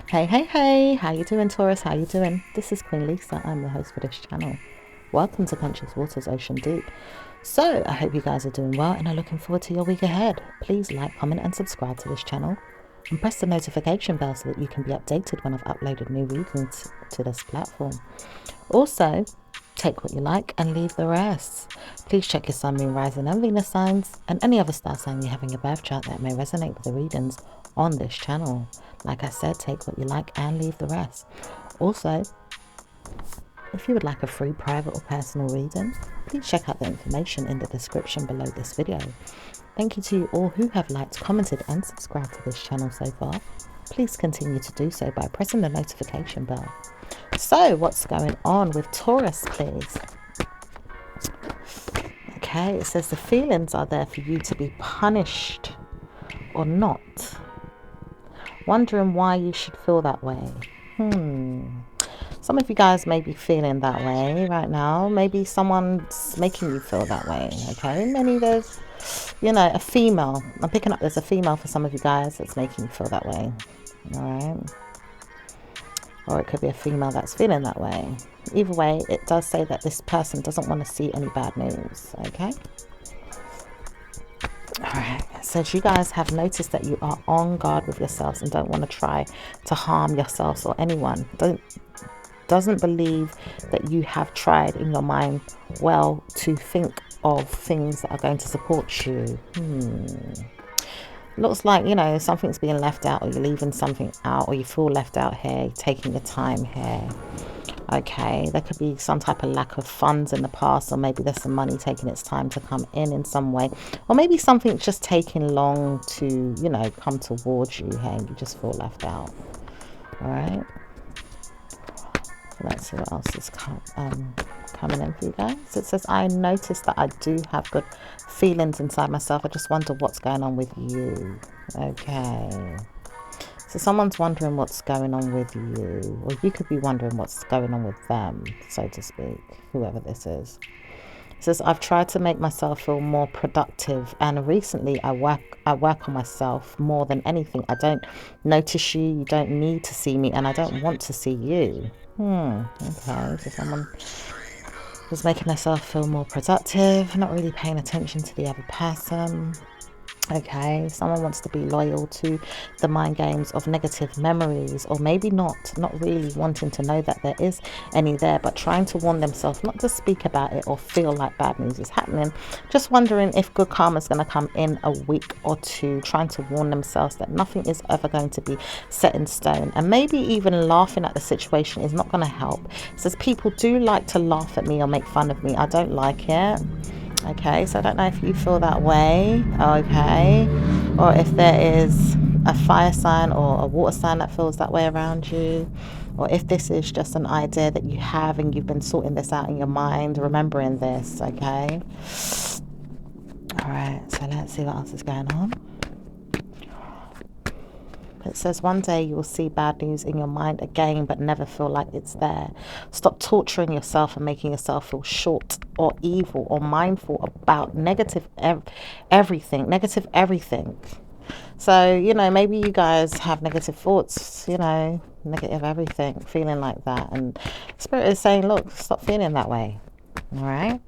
Hey, how you doing, Taurus? How you doing? This is Queen Lisa. I'm the host for this channel. Welcome to Conscious Waters Ocean Deep. So, I hope you guys are doing well and are looking forward to your week ahead. Please like, comment and subscribe to this channel and press the notification bell so that you can be updated when I've uploaded new readings to this platform. Also, take what you like and leave the rest. Please check your sun, moon, rising and Venus signs and any other star sign you have in your birth chart that may resonate with the readings on this channel. Like I said, take what you like and leave the rest. Also, if you would like a free private or personal reading, please check out the information in the description below this video. Thank you to you all who have liked, commented and subscribed to this channel so far. Please continue to do so by pressing the notification bell. So, what's going on with Taurus, please? Okay, it says the feelings are there for you to be punished or not. Wondering why you should feel that way. Some of you guys may be feeling that way right now. Maybe someone's making you feel that way. Okay, maybe there's, a female. I'm picking up there's a female for some of you guys that's making you feel that way. All right. Or it could be a female that's feeling that way. Either way, it does say that this person doesn't want to see any bad news. Okay. Alright, it says you guys have noticed that you are on guard with yourselves and don't want to try to harm yourselves or anyone. Doesn't believe that you have tried in your mind well to think of things that are going to support you. Looks like, something's being left out, or you're leaving something out, or you feel left out here, you're taking your time here. Okay, there could be some type of lack of funds in the past, or maybe there's some money taking its time to come in some way, or maybe something's just taking long to, come towards you here and you just feel left out. All right, so let's see what else is coming in for you guys. It says, I noticed that I do have good feelings inside myself. I just wonder what's going on with you. Okay. So someone's wondering what's going on with you, or you could be wondering what's going on with them, so to speak, whoever this is. It says, I've tried to make myself feel more productive, and recently I work on myself more than anything. I don't notice you, you don't need to see me, and I don't want to see you. Okay, so someone was making themselves feel more productive, not really paying attention to the other person. Okay, someone wants to be loyal to the mind games of negative memories, or maybe not really wanting to know that there is any there, but trying to warn themselves not to speak about it or feel like bad news is happening. Just wondering if good karma is going to come in a week or two, trying to warn themselves that nothing is ever going to be set in stone, and maybe even laughing at the situation is not going to help. It says people do like to laugh at me or make fun of me. I don't like it. Okay, so I don't know if you feel that way, okay, or if there is a fire sign or a water sign that feels that way around you, or if this is just an idea that you have and you've been sorting this out in your mind, remembering this, okay. All right, so let's see what else is going on. It says one day you will see bad news in your mind again, but never feel like it's there. Stop torturing yourself and making yourself feel short or evil or mindful about negative everything. So, maybe you guys have negative thoughts, negative everything, feeling like that. And Spirit is saying, look, stop feeling that way. All right.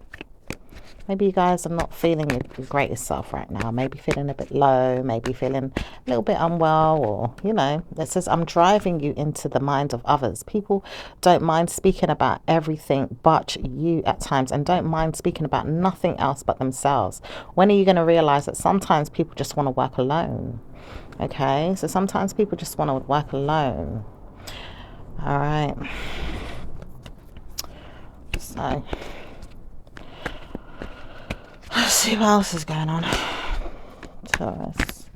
Maybe you guys are not feeling your greatest self right now. Maybe feeling a bit low, maybe feeling a little bit unwell, or, it says, I'm driving you into the minds of others. People don't mind speaking about everything but you at times, and don't mind speaking about nothing else but themselves. When are you going to realize that sometimes people just want to work alone? Okay, so sometimes people just want to work alone. All right. So let's see what else is going on. Taurus.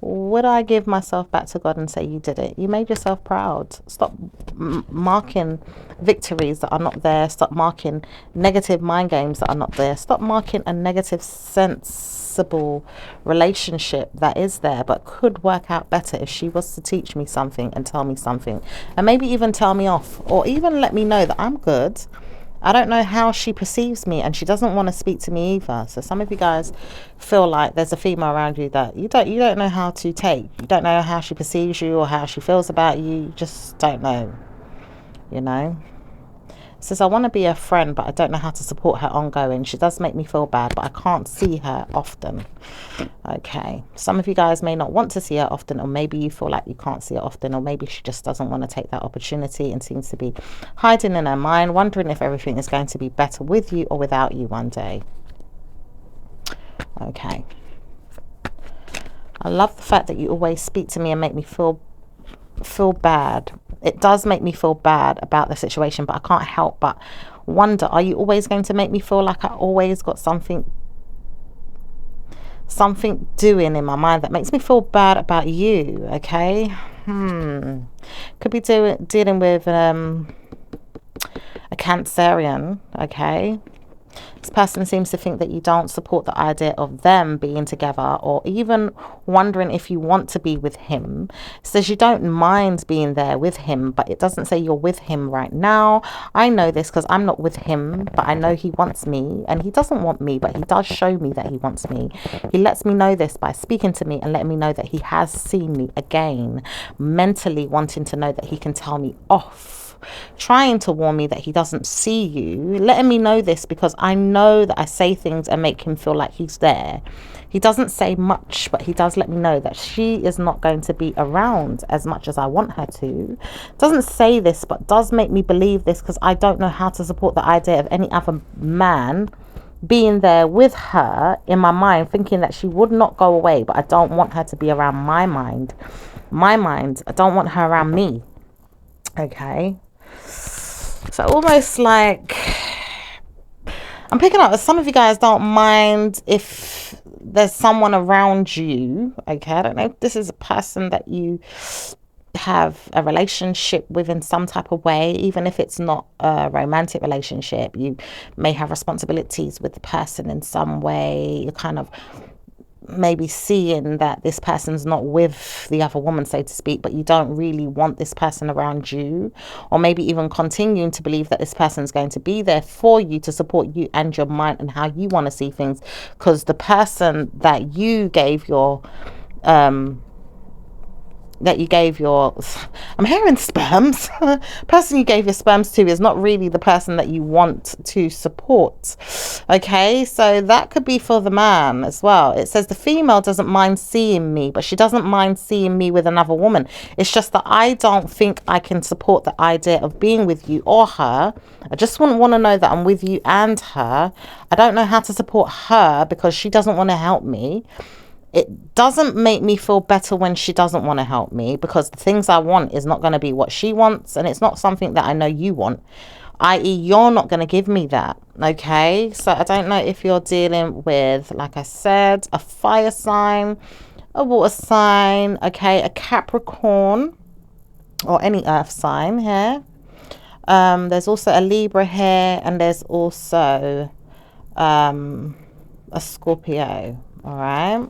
Would I give myself back to God and say you did it? You made yourself proud. Stop marking victories that are not there. Stop marking negative mind games that are not there. Stop marking a negative sensible relationship that is there but could work out better if she was to teach me something and tell me something, and maybe even tell me off, or even let me know that I'm good. I don't know how she perceives me, and she doesn't want to speak to me either. So some of you guys feel like there's a female around you that you don't know how to take. You don't know how she perceives you or how she feels about you. You just don't know, you know. It says, I want to be a friend, but I don't know how to support her ongoing. She does make me feel bad, but I can't see her often. Okay, some of you guys may not want to see her often, or maybe you feel like you can't see her often, or maybe she just doesn't want to take that opportunity and seems to be hiding in her mind, wondering if everything is going to be better with you or without you one day. Okay, I love the fact that you always speak to me and make me feel bad. It does make me feel bad about the situation, but I can't help but wonder, are you always going to make me feel like I always got something doing in my mind that makes me feel bad about you? Okay, could be dealing with a Cancerian. Okay, this person seems to think that you don't support the idea of them being together, or even wondering if you want to be with him. It says you don't mind being there with him, but it doesn't say you're with him right now. I know this because I'm not with him, but I know he wants me, and he doesn't want me, but he does show me that he wants me. He lets me know this by speaking to me and letting me know that he has seen me again, mentally wanting to know that he can tell me off, trying to warn me that he doesn't see you, letting me know this because I know that I say things and make him feel like he's there. He doesn't say much, but he does let me know that she is not going to be around as much as I want her to. Doesn't say this, but does make me believe this because I don't know how to support the idea of any other man being there with her in my mind, thinking that she would not go away, but I don't want her to be around my mind. I don't want her around me. Okay, so almost like I'm picking up that some of you guys don't mind if there's someone around you. Okay, I don't know if this is a person that you have a relationship with in some type of way, even if it's not a romantic relationship. You may have responsibilities with the person in some way. You're kind of maybe seeing that this person's not with the other woman, so to speak, but you don't really want this person around you, or maybe even continuing to believe that this person's going to be there for you to support you and your mind and how you want to see things, because the person that you gave your I'm hearing sperms person you gave your sperms to is not really the person that you want to support. Okay, so that could be for the man as well. It says the female doesn't mind seeing me, but she doesn't mind seeing me with another woman. It's just that I don't think I can support the idea of being with you or her. I just wouldn't want to know that I'm with you and her. I don't know how to support her because she doesn't want to help me. It doesn't make me feel better when she doesn't want to help me, because the things I want is not going to be what she wants, and it's not something that I know you want, i.e. you're not going to give me that. Okay, so I don't know if you're dealing with, like I said, a fire sign, a water sign, okay, a Capricorn, or any earth sign here. There's also a Libra here, and there's also a Scorpio. All right.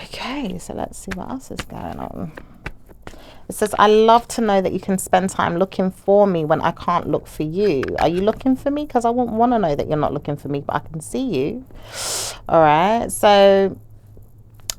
Okay, so let's see what else is going on. It says, I love to know that you can spend time looking for me when I can't look for you. Are you looking for me? Because I wouldn't want to know that you're not looking for me, but I can see you. All right, so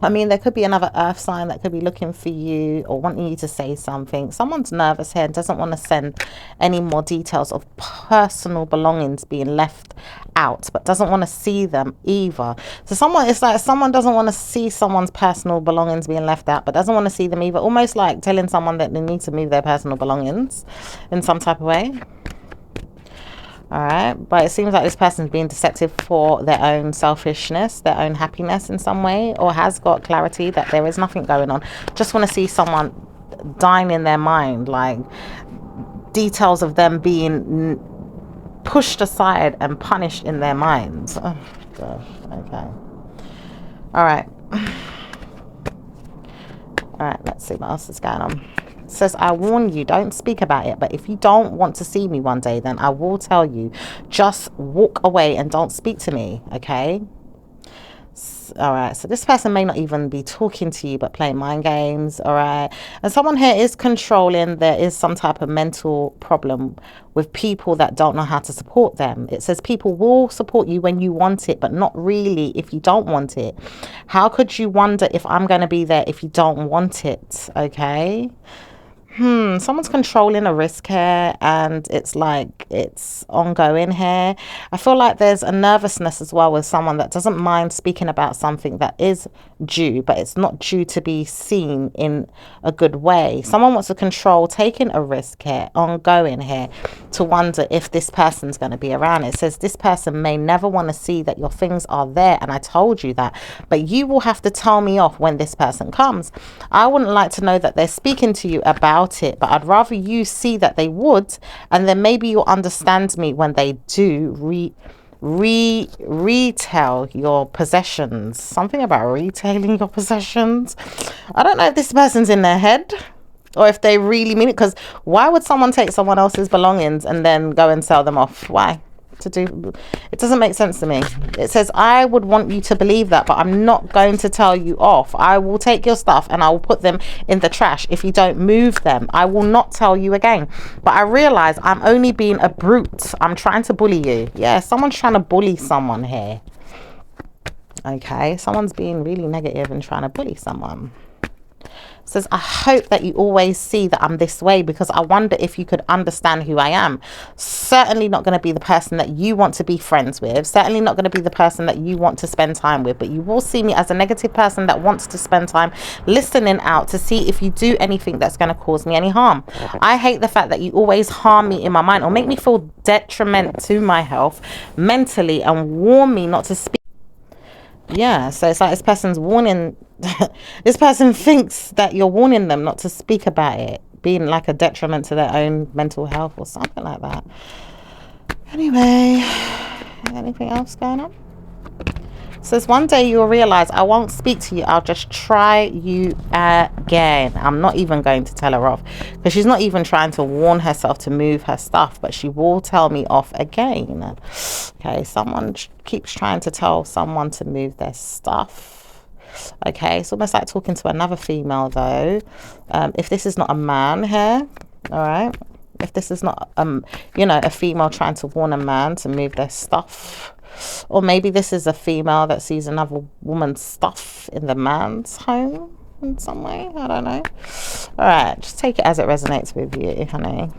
I mean, there could be another earth sign that could be looking for you or wanting you to say something. Someone's nervous here and doesn't want to send any more details of personal belongings being left out, but doesn't want to see them either. So it's like someone doesn't want to see someone's personal belongings being left out, but doesn't want to see them either. Almost like telling someone that they need to move their personal belongings in some type of way. All right, but it seems like this person's being deceptive for their own selfishness, their own happiness in some way, or has got clarity that there is nothing going on. Just want to see someone dying in their mind, like details of them being pushed aside and punished in their minds. Oh gosh, okay. All right. All right, let's see what else is going on. It says, I warn you, don't speak about it, but if you don't want to see me one day, then I will tell you. Just walk away and don't speak to me, okay? All right, so this person may not even be talking to you but playing mind games. All right, and someone here is controlling. There is some type of mental problem with people that don't know how to support them. It says people will support you when you want it, but not really if you don't want it. How could you wonder if I'm going to be there if you don't want it? Okay. Someone's controlling a risk here, and it's like it's ongoing here. I feel like there's a nervousness as well with someone that doesn't mind speaking about something that is due, but it's not due to be seen in a good way. Someone wants to control taking a risk here, ongoing here, to wonder if this person's going to be around. It says this person may never want to see that your things are there, and I told you that, but you will have to tell me off when this person comes. I wouldn't like to know that they're speaking to you about it, but I'd rather you see that they would, and then maybe you'll understand me when they do retail your possessions. Something about retailing your possessions. I don't know if this person's in their head or if they really mean it, because why would someone take someone else's belongings and then go and sell them off? Why? It doesn't make sense to me. It says I would want you to believe that, but I'm not going to tell you off. I will take your stuff and I will put them in the trash if you don't move them. I will not tell you again. But I realize I'm only being a brute. I'm trying to bully you. Yeah, someone's trying to bully someone here. Okay, someone's being really negative and trying to bully someone. Says, I hope that you always see that I'm this way, because I wonder if you could understand who I am. Certainly not going to be the person that you want to be friends with. Certainly not going to be the person that you want to spend time with. But you will see me as a negative person that wants to spend time listening out to see if you do anything that's going to cause me any harm. I hate the fact that you always harm me in my mind or make me feel detriment to my health mentally and warn me not to speak. Yeah, so it's like this person's warning. This person thinks that you're warning them not to speak about it, being like a detriment to their own mental health or something like that. Anyway, anything else going on? Says one day you'll realize I won't speak to you. I'll just try you again. I'm not even going to tell her off, because she's not even trying to warn herself to move her stuff, but she will tell me off again. Okay, someone keeps trying to tell someone to move their stuff. Okay, it's almost like talking to another female though. If this is not a man here, all right, if this is not a female trying to warn a man to move their stuff, or maybe this is a female that sees another woman's stuff in the man's home in some way. I don't know. All right, just take it as it resonates with you, honey.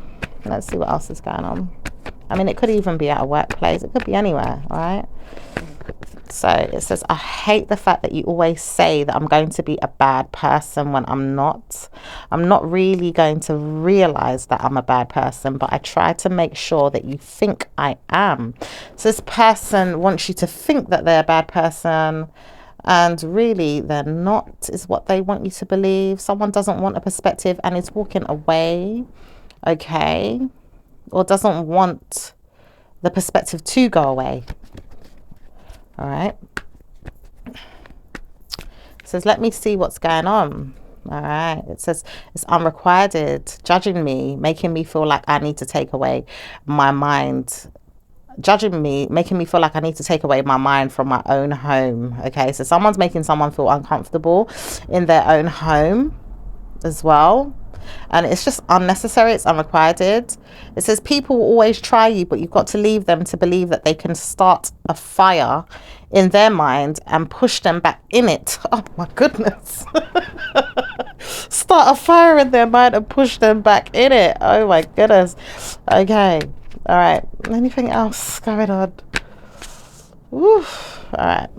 Let's see what else is going on. I mean, it could even be at a workplace. It could be anywhere, all right? So it says, I hate the fact that you always say that I'm going to be a bad person when I'm not. I'm not really going to realize that I'm a bad person, but I try to make sure that you think I am. So this person wants you to think that they're a bad person, and really they're not, is what they want you to believe. Someone doesn't want a perspective and is walking away, okay? Or doesn't want the perspective to go away. All right. It says, let me see what's going on. All right. It says it's unrequited, judging me, making me feel like I need to take away my mind. Judging me, making me feel like I need to take away my mind from my own home. Okay. So someone's making someone feel uncomfortable in their own home as well. And it's just unnecessary. It's unrequited. It says people will always try you, but you've got to leave them to believe that they can start a fire in their mind and push them back in it. Oh my goodness. Start a fire in their mind and push them back in it. Oh my goodness. Okay. All right. Anything else going on? Woo. All right.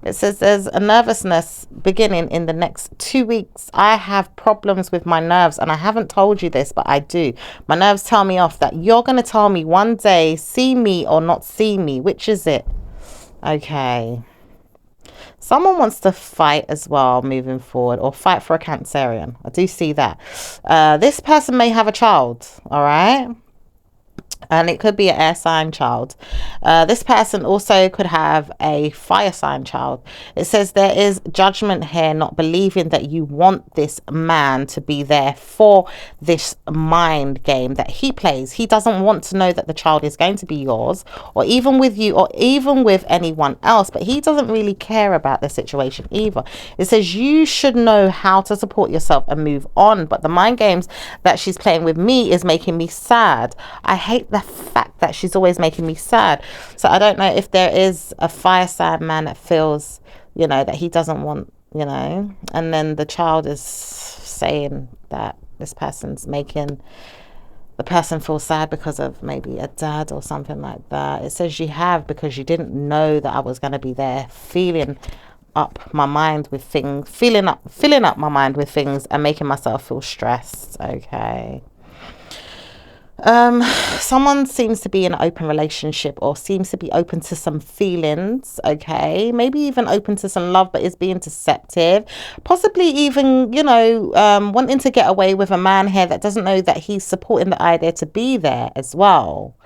It says there's a nervousness beginning in the next 2 weeks. I have problems with my nerves, and I haven't told you this, but I do. My nerves tell me off that you're going to tell me one day, see me or not see me. Which is it? Okay. Someone wants to fight as well moving forward, or fight for a Cancerian. I do see that. This person may have a child, all right? And it could be an air sign child. This person also could have a fire sign child. It says there is judgment here, not believing that you want this man to be there for this mind game that he plays. He doesn't want to know that the child is going to be yours, or even with you, or even with anyone else, but he doesn't really care about the situation either. It says you should know how to support yourself and move on, but the mind games that she's playing with me is making me sad. I hate the fact that she's always making me sad. So I don't know if there is a fire sign man that feels, you know, that he doesn't want, you know, and then the child is saying that this person's making the person feel sad because of maybe a dad or something like that. It says you have, because you didn't know that I was going to be there, filling up my mind with things, filling up my mind with things and making myself feel stressed. Okay. Someone seems to be in an open relationship, or seems to be open to some feelings, okay, maybe even open to some love, but is being deceptive, possibly even, you know, wanting to get away with a man here that doesn't know that he's supporting the idea to be there as well.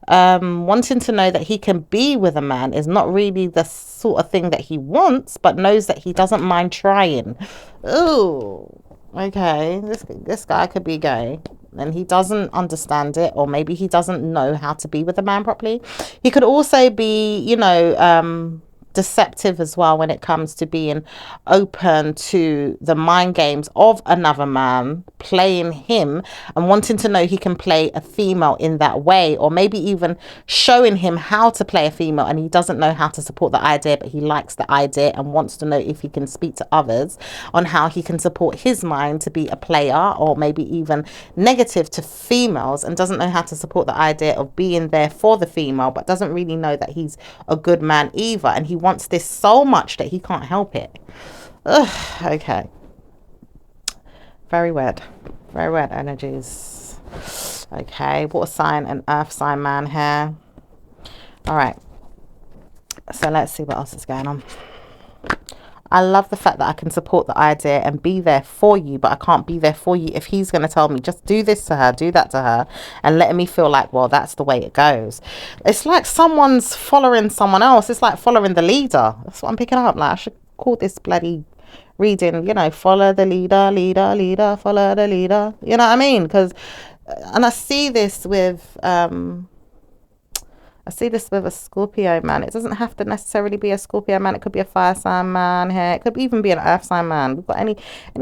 Wanting to know that he can be with a man is not really the sort of thing that he wants, but knows that he doesn't mind trying. Oh, okay, this guy could be gay and he doesn't understand it, or maybe he doesn't know how to be with a man properly. He could also be, you know, deceptive as well when it comes to being open to the mind games of another man playing him and wanting to know he can play a female in that way, or maybe even showing him how to play a female and he doesn't know how to support the idea, but he likes the idea and wants to know if he can speak to others on how he can support his mind to be a player, or maybe even negative to females, and doesn't know how to support the idea of being there for the female, but doesn't really know that he's a good man either, and he wants this so much that he can't help it. Ugh, okay. Very weird energies. Okay, water sign and earth sign man here. All right, so let's see what else is going on. I love the fact that I can support the idea and be there for you, but I can't be there for you if he's going to tell me just do this to her, do that to her, and letting me feel like, well, that's the way it goes. It's like someone's following someone else. It's like following the leader. That's what I'm picking up. Like, I should call this bloody reading, you know, follow the leader, follow the leader. You know what I mean? Because, and I see this with a Scorpio man. It doesn't have to necessarily be a Scorpio man. It could be a fire sign man here. It could even be an earth sign man. We've got any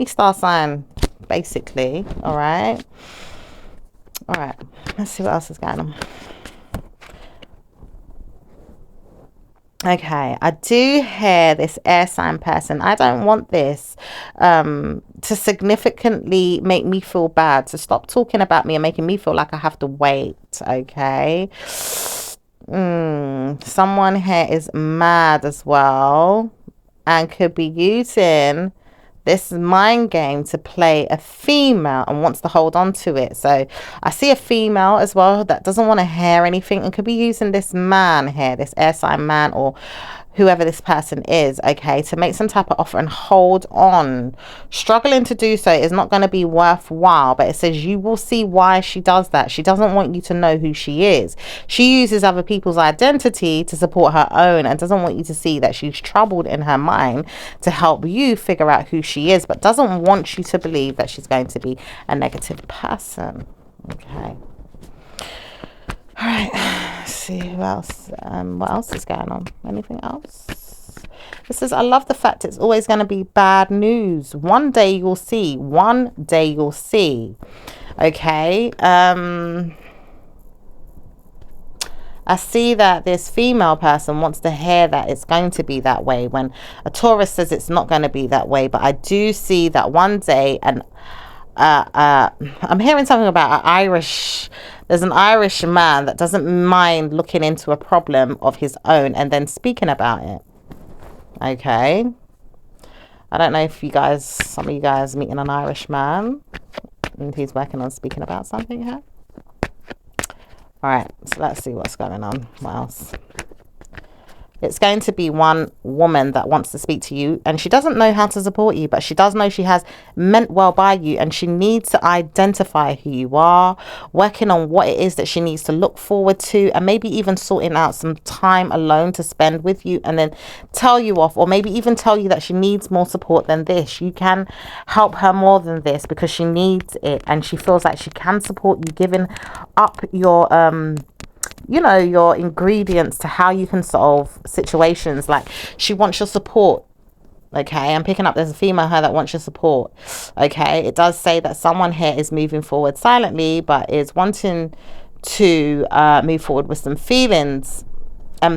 star sign, basically. All right. Let's see what else is going on. Okay, I do hear this air sign person. I don't want this to significantly make me feel bad. So stop talking about me and making me feel like I have to wait. Okay. Someone here is mad as well and could be using this mind game to play a female and wants to hold on to it. So I see a female as well that doesn't want to hear anything and could be using this man here, this air sign man, or whoever this person is, okay, to make some type of offer and hold on. Struggling to do so is not going to be worthwhile, but it says you will see why she does that. She doesn't want you to know who she is. She uses other people's identity to support her own and doesn't want you to see that she's troubled in her mind to help you figure out who she is, but doesn't want you to believe that she's going to be a negative person. Okay. All right, let's see who else. What else is going on? Anything else? This is, I love the fact it's always going to be bad news. One day you'll see. One day you'll see. Okay. I see that this female person wants to hear that it's going to be that way when a Taurus says it's not going to be that way. But I do see that one day, and I'm hearing something about there's an Irish man that doesn't mind looking into a problem of his own and then speaking about it. Okay. I don't know if some of you guys meeting an Irish man and he's working on speaking about something here. All right, so let's see what's going on. What else? It's going to be one woman that wants to speak to you, and she doesn't know how to support you, but she does know she has meant well by you, and she needs to identify who you are, working on what it is that she needs to look forward to, and maybe even sorting out some time alone to spend with you, and then tell you off, or maybe even tell you that she needs more support than this. You can help her more than this because she needs it, and she feels like she can support you, giving up your your ingredients to how you can solve situations. Like, she wants your support. Okay, I'm picking up there's a female here that wants your support. Okay, it does say that someone here is moving forward silently, but is wanting to move forward with some feelings,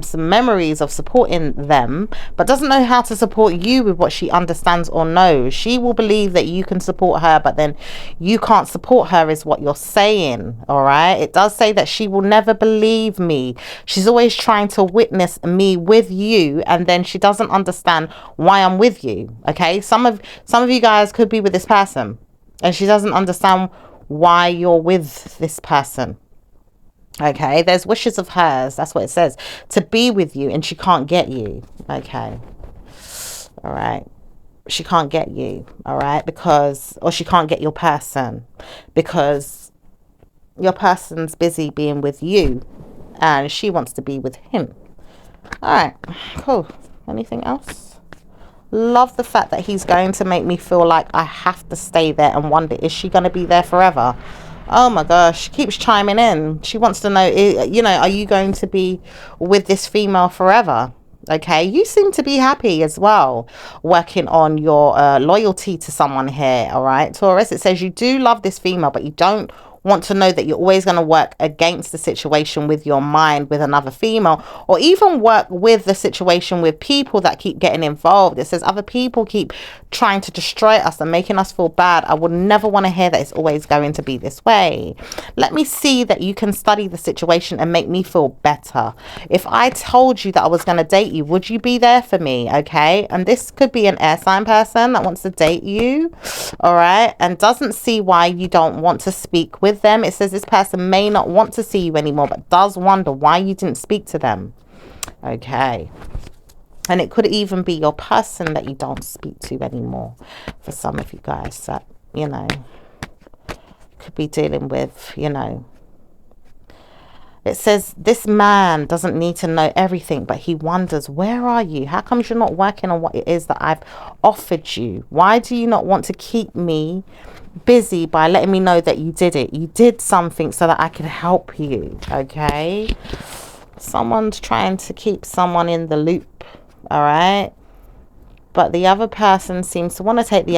some memories of supporting them, but doesn't know how to support you with what she understands or knows. She will believe that you can support her, but then you can't support her, is what you're saying. All right, it does say that she will never believe me. She's always trying to witness me with you, and then she doesn't understand why I'm with you. Okay, some of you guys could be with this person, and she doesn't understand why you're with this person. Okay, there's wishes of hers, that's what it says, to be with you, and she can't get you. Okay, all right, she can't get you, all right, or she can't get your person, because your person's busy being with you and she wants to be with him. All right, cool. Anything else? Love the fact that he's going to make me feel like I have to stay there, and wonder, is she going to be there forever? Oh my gosh, she keeps chiming in. She wants to know, are you going to be with this female forever? Okay, you seem to be happy as well, working on your loyalty to someone here. All right, Taurus, it says you do love this female, but you don't want to know that you're always going to work against the situation with your mind with another female, or even work with the situation with people that keep getting involved. It says other people keep trying to destroy us and making us feel bad. I would never want to hear that it's always going to be this way. Let me see that you can study the situation and make me feel better. If I told you that I was going to date you, would you be there for me? Okay, and this could be an air sign person that wants to date you, all right, and doesn't see why you don't want to speak with them. It says this person may not want to see you anymore, but does wonder why you didn't speak to them. Okay, and it could even be your person that you don't speak to anymore. For some of you guys that could be dealing with, it says this man doesn't need to know everything, but he wonders, where are you? How come you're not working on what it is that I've offered you? Why do you not want to keep me busy by letting me know that you did it? You did something so that I could help you. Okay, someone's trying to keep someone in the loop, all right, but the other person seems to want to take the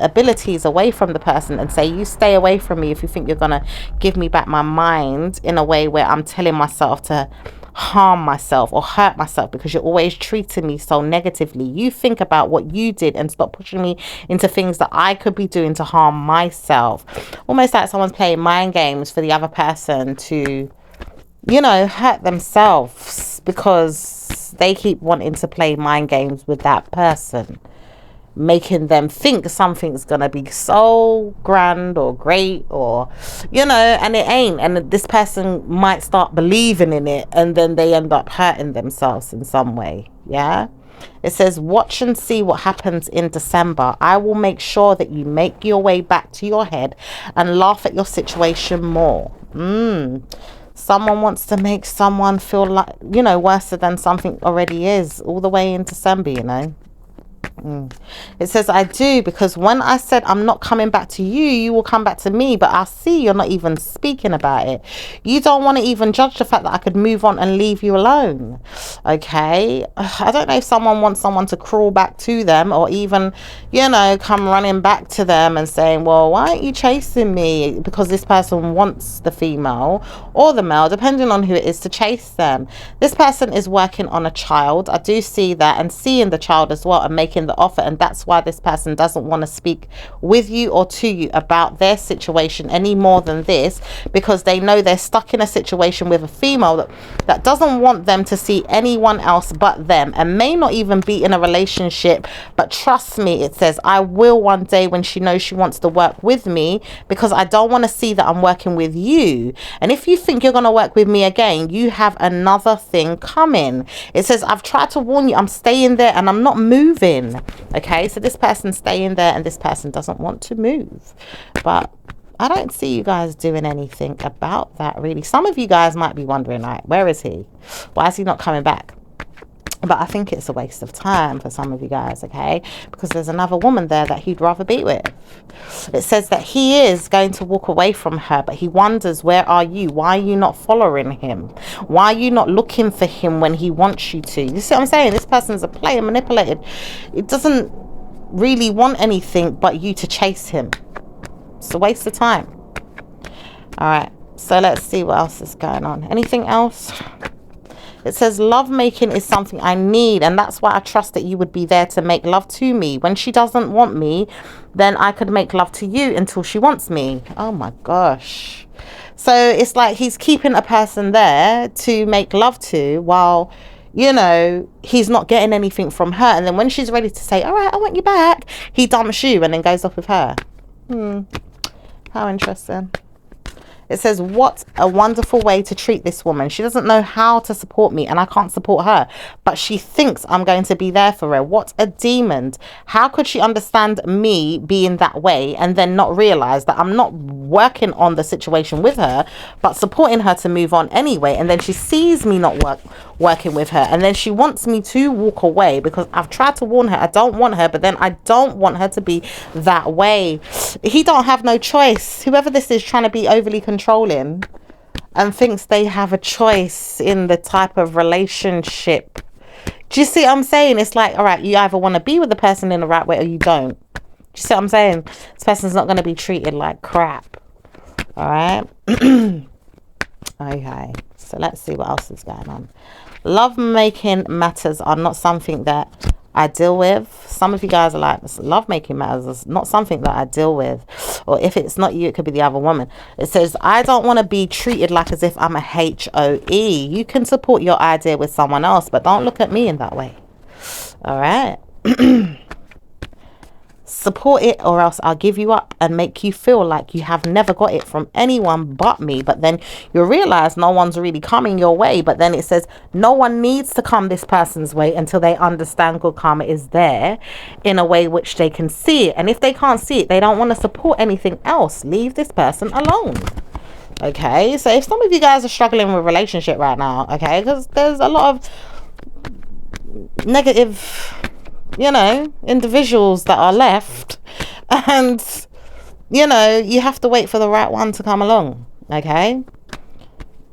abilities away from the person and say, you stay away from me if you think you're gonna give me back my mind, in a way where I'm telling myself to harm myself or hurt myself because you're always treating me so negatively. You think about what you did and stop pushing me into things that I could be doing to harm myself. Almost like someone's playing mind games for the other person to hurt themselves, because they keep wanting to play mind games with that person, making them think something's gonna be so grand or great, or and it ain't, and this person might start believing in it, and then they end up hurting themselves in some way. Yeah, it says watch and see what happens in December. I will make sure that you make your way back to your head and laugh at your situation more. Someone wants to make someone feel like, worse than something already is, all the way in December, It says I do, because when I said I'm not coming back to you, you will come back to me, but I see you're not even speaking about it. You don't want to even judge the fact that I could move on and leave you alone. Okay, I don't know if someone wants someone to crawl back to them, or even come running back to them and saying, well, why aren't you chasing me? Because this person wants the female or the male, depending on who it is, to chase them. This person is working on a child. I do see that, and seeing the child as well, and making in the offer, and that's why this person doesn't want to speak with you or to you about their situation any more than this, because they know they're stuck in a situation with a female that doesn't want them to see anyone else but them, and may not even be in a relationship. But trust me, it says, I will one day when she knows she wants to work with me, because I don't want to see that I'm working with you. And if you think you're going to work with me again, you have another thing coming. It says, I've tried to warn you, I'm staying there and I'm not moving. Okay, so this person's staying there and this person doesn't want to move. But I don't see you guys doing anything about that, really. Some of you guys might be wondering, like, where is he? Why is he not coming back? But I think it's a waste of time for some of you guys, okay? Because there's another woman there that he'd rather be with. It says that he is going to walk away from her, but he wonders, where are you? Why are you not following him? Why are you not looking for him when he wants you to? You see what I'm saying? This person's a player, manipulated. It doesn't really want anything but you to chase him. It's a waste of time. All right, so let's see what else is going on. Anything else? It says, love making is something I need, and that's why I trust that you would be there to make love to me. When she doesn't want me, then I could make love to you until she wants me. Oh my gosh. So it's like he's keeping a person there to make love to, while, you know, he's not getting anything from her. And then when she's ready to say, all right, I want you back, he dumps you and then goes off with her. How interesting. It says, what a wonderful way to treat this woman. She doesn't know how to support me and I can't support her, but she thinks I'm going to be there for her. What a demon. How could she understand me being that way and then not realize that I'm not working on the situation with her, but supporting her to move on anyway? And then she sees me not working with her, and then she wants me to walk away because I've tried to warn her I don't want her, but then I don't want her to be that way. He don't have no choice. Whoever this is trying to be overly controlling and thinks they have a choice in the type of relationship. Do you see what I'm saying? It's like, all right, you either want to be with the person in the right way or you don't. Do you see what I'm saying? This person's not going to be treated like crap. All right. Okay, so let's see what else is going on. Love making matters are not something that I deal with. Some of you guys are like, love making matters is not something that I deal with. Or if it's not you, it could be the other woman. It says, I don't want to be treated like as if I'm a HOE. You can support your idea with someone else, but don't look at me in that way. All right. Support it, or else I'll give you up and make you feel like you have never got it from anyone but me. But then you'll realize no one's really coming your way. But then it says no one needs to come this person's way until they understand good karma is there in a way which they can see it. And if they can't see it, they don't want to support anything else. Leave this person alone. Okay, so if some of you guys are struggling with a relationship right now, okay, because there's a lot of negative, you know, individuals that are left, and, you know, you have to wait for the right one to come along. Okay,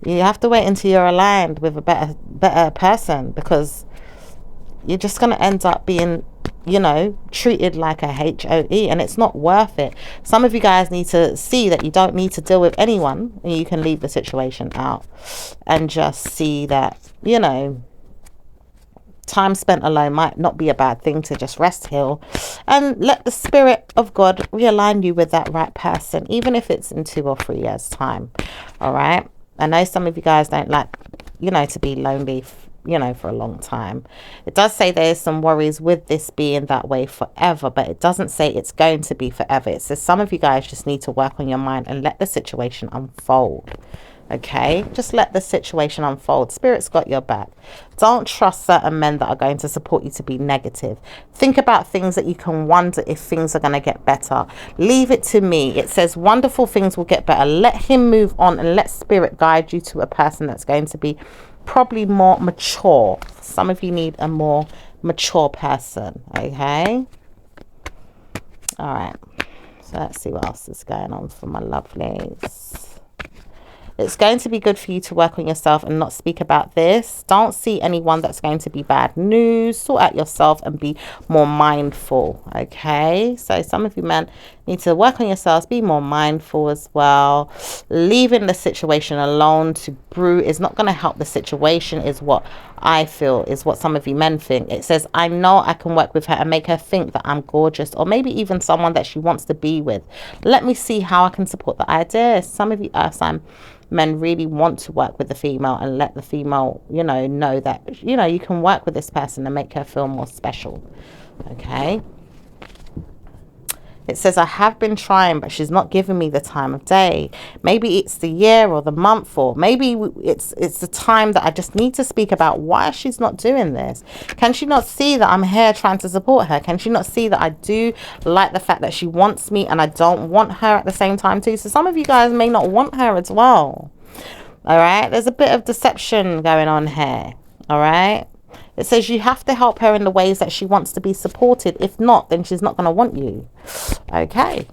you have to wait until you're aligned with a better person, because you're just going to end up being, you know, treated like a HOE, and it's not worth it. Some of you guys need to see that you don't need to deal with anyone, and you can leave the situation out and just see that, you know, time spent alone might not be a bad thing, to just rest, heal, and let the spirit of God realign you with that right person, even if it's in 2 or 3 years time. All right, I know some of you guys don't like, you know, to be lonely, you know, for a long time. It does say there's some worries with this being that way forever, but it doesn't say it's going to be forever. It says some of you guys just need to work on your mind and let the situation unfold. Okay, just let the situation unfold. Spirit's got your back. Don't trust certain men that are going to support you to be negative. Think about things that you can wonder if things are going to get better. Leave it to me. It says wonderful things will get better. Let him move on and let spirit guide you to a person that's going to be probably more mature. Some of you need a more mature person. Okay, all right, so let's see what else is going on for my lovelies. It's going to be good for you to work on yourself and not speak about this. Don't see anyone that's going to be bad news. Sort out yourself and be more mindful. Okay, so some of you men need to work on yourselves, be more mindful as well, leaving the situation alone to brew is not going to help the situation, is what I feel, is what some of you men think. It says, I know I can work with her and make her think that I'm gorgeous, or maybe even someone that she wants to be with. Let me see how I can support the idea. Some of you earth sign men really want to work with the female and let the female, know that, you can work with this person and make her feel more special. Okay. It says, I have been trying, but she's not giving me the time of day. Maybe it's the year or the month, or maybe it's the time that I just need to speak about why she's not doing this. Can she not see that I'm here trying to support her? Can she not see that I do like the fact that she wants me and I don't want her at the same time too? So some of you guys may not want her as well. All right. There's a bit of deception going on here. All right. It says you have to help her in the ways that she wants to be supported. If not, then she's not going to want you. Okay.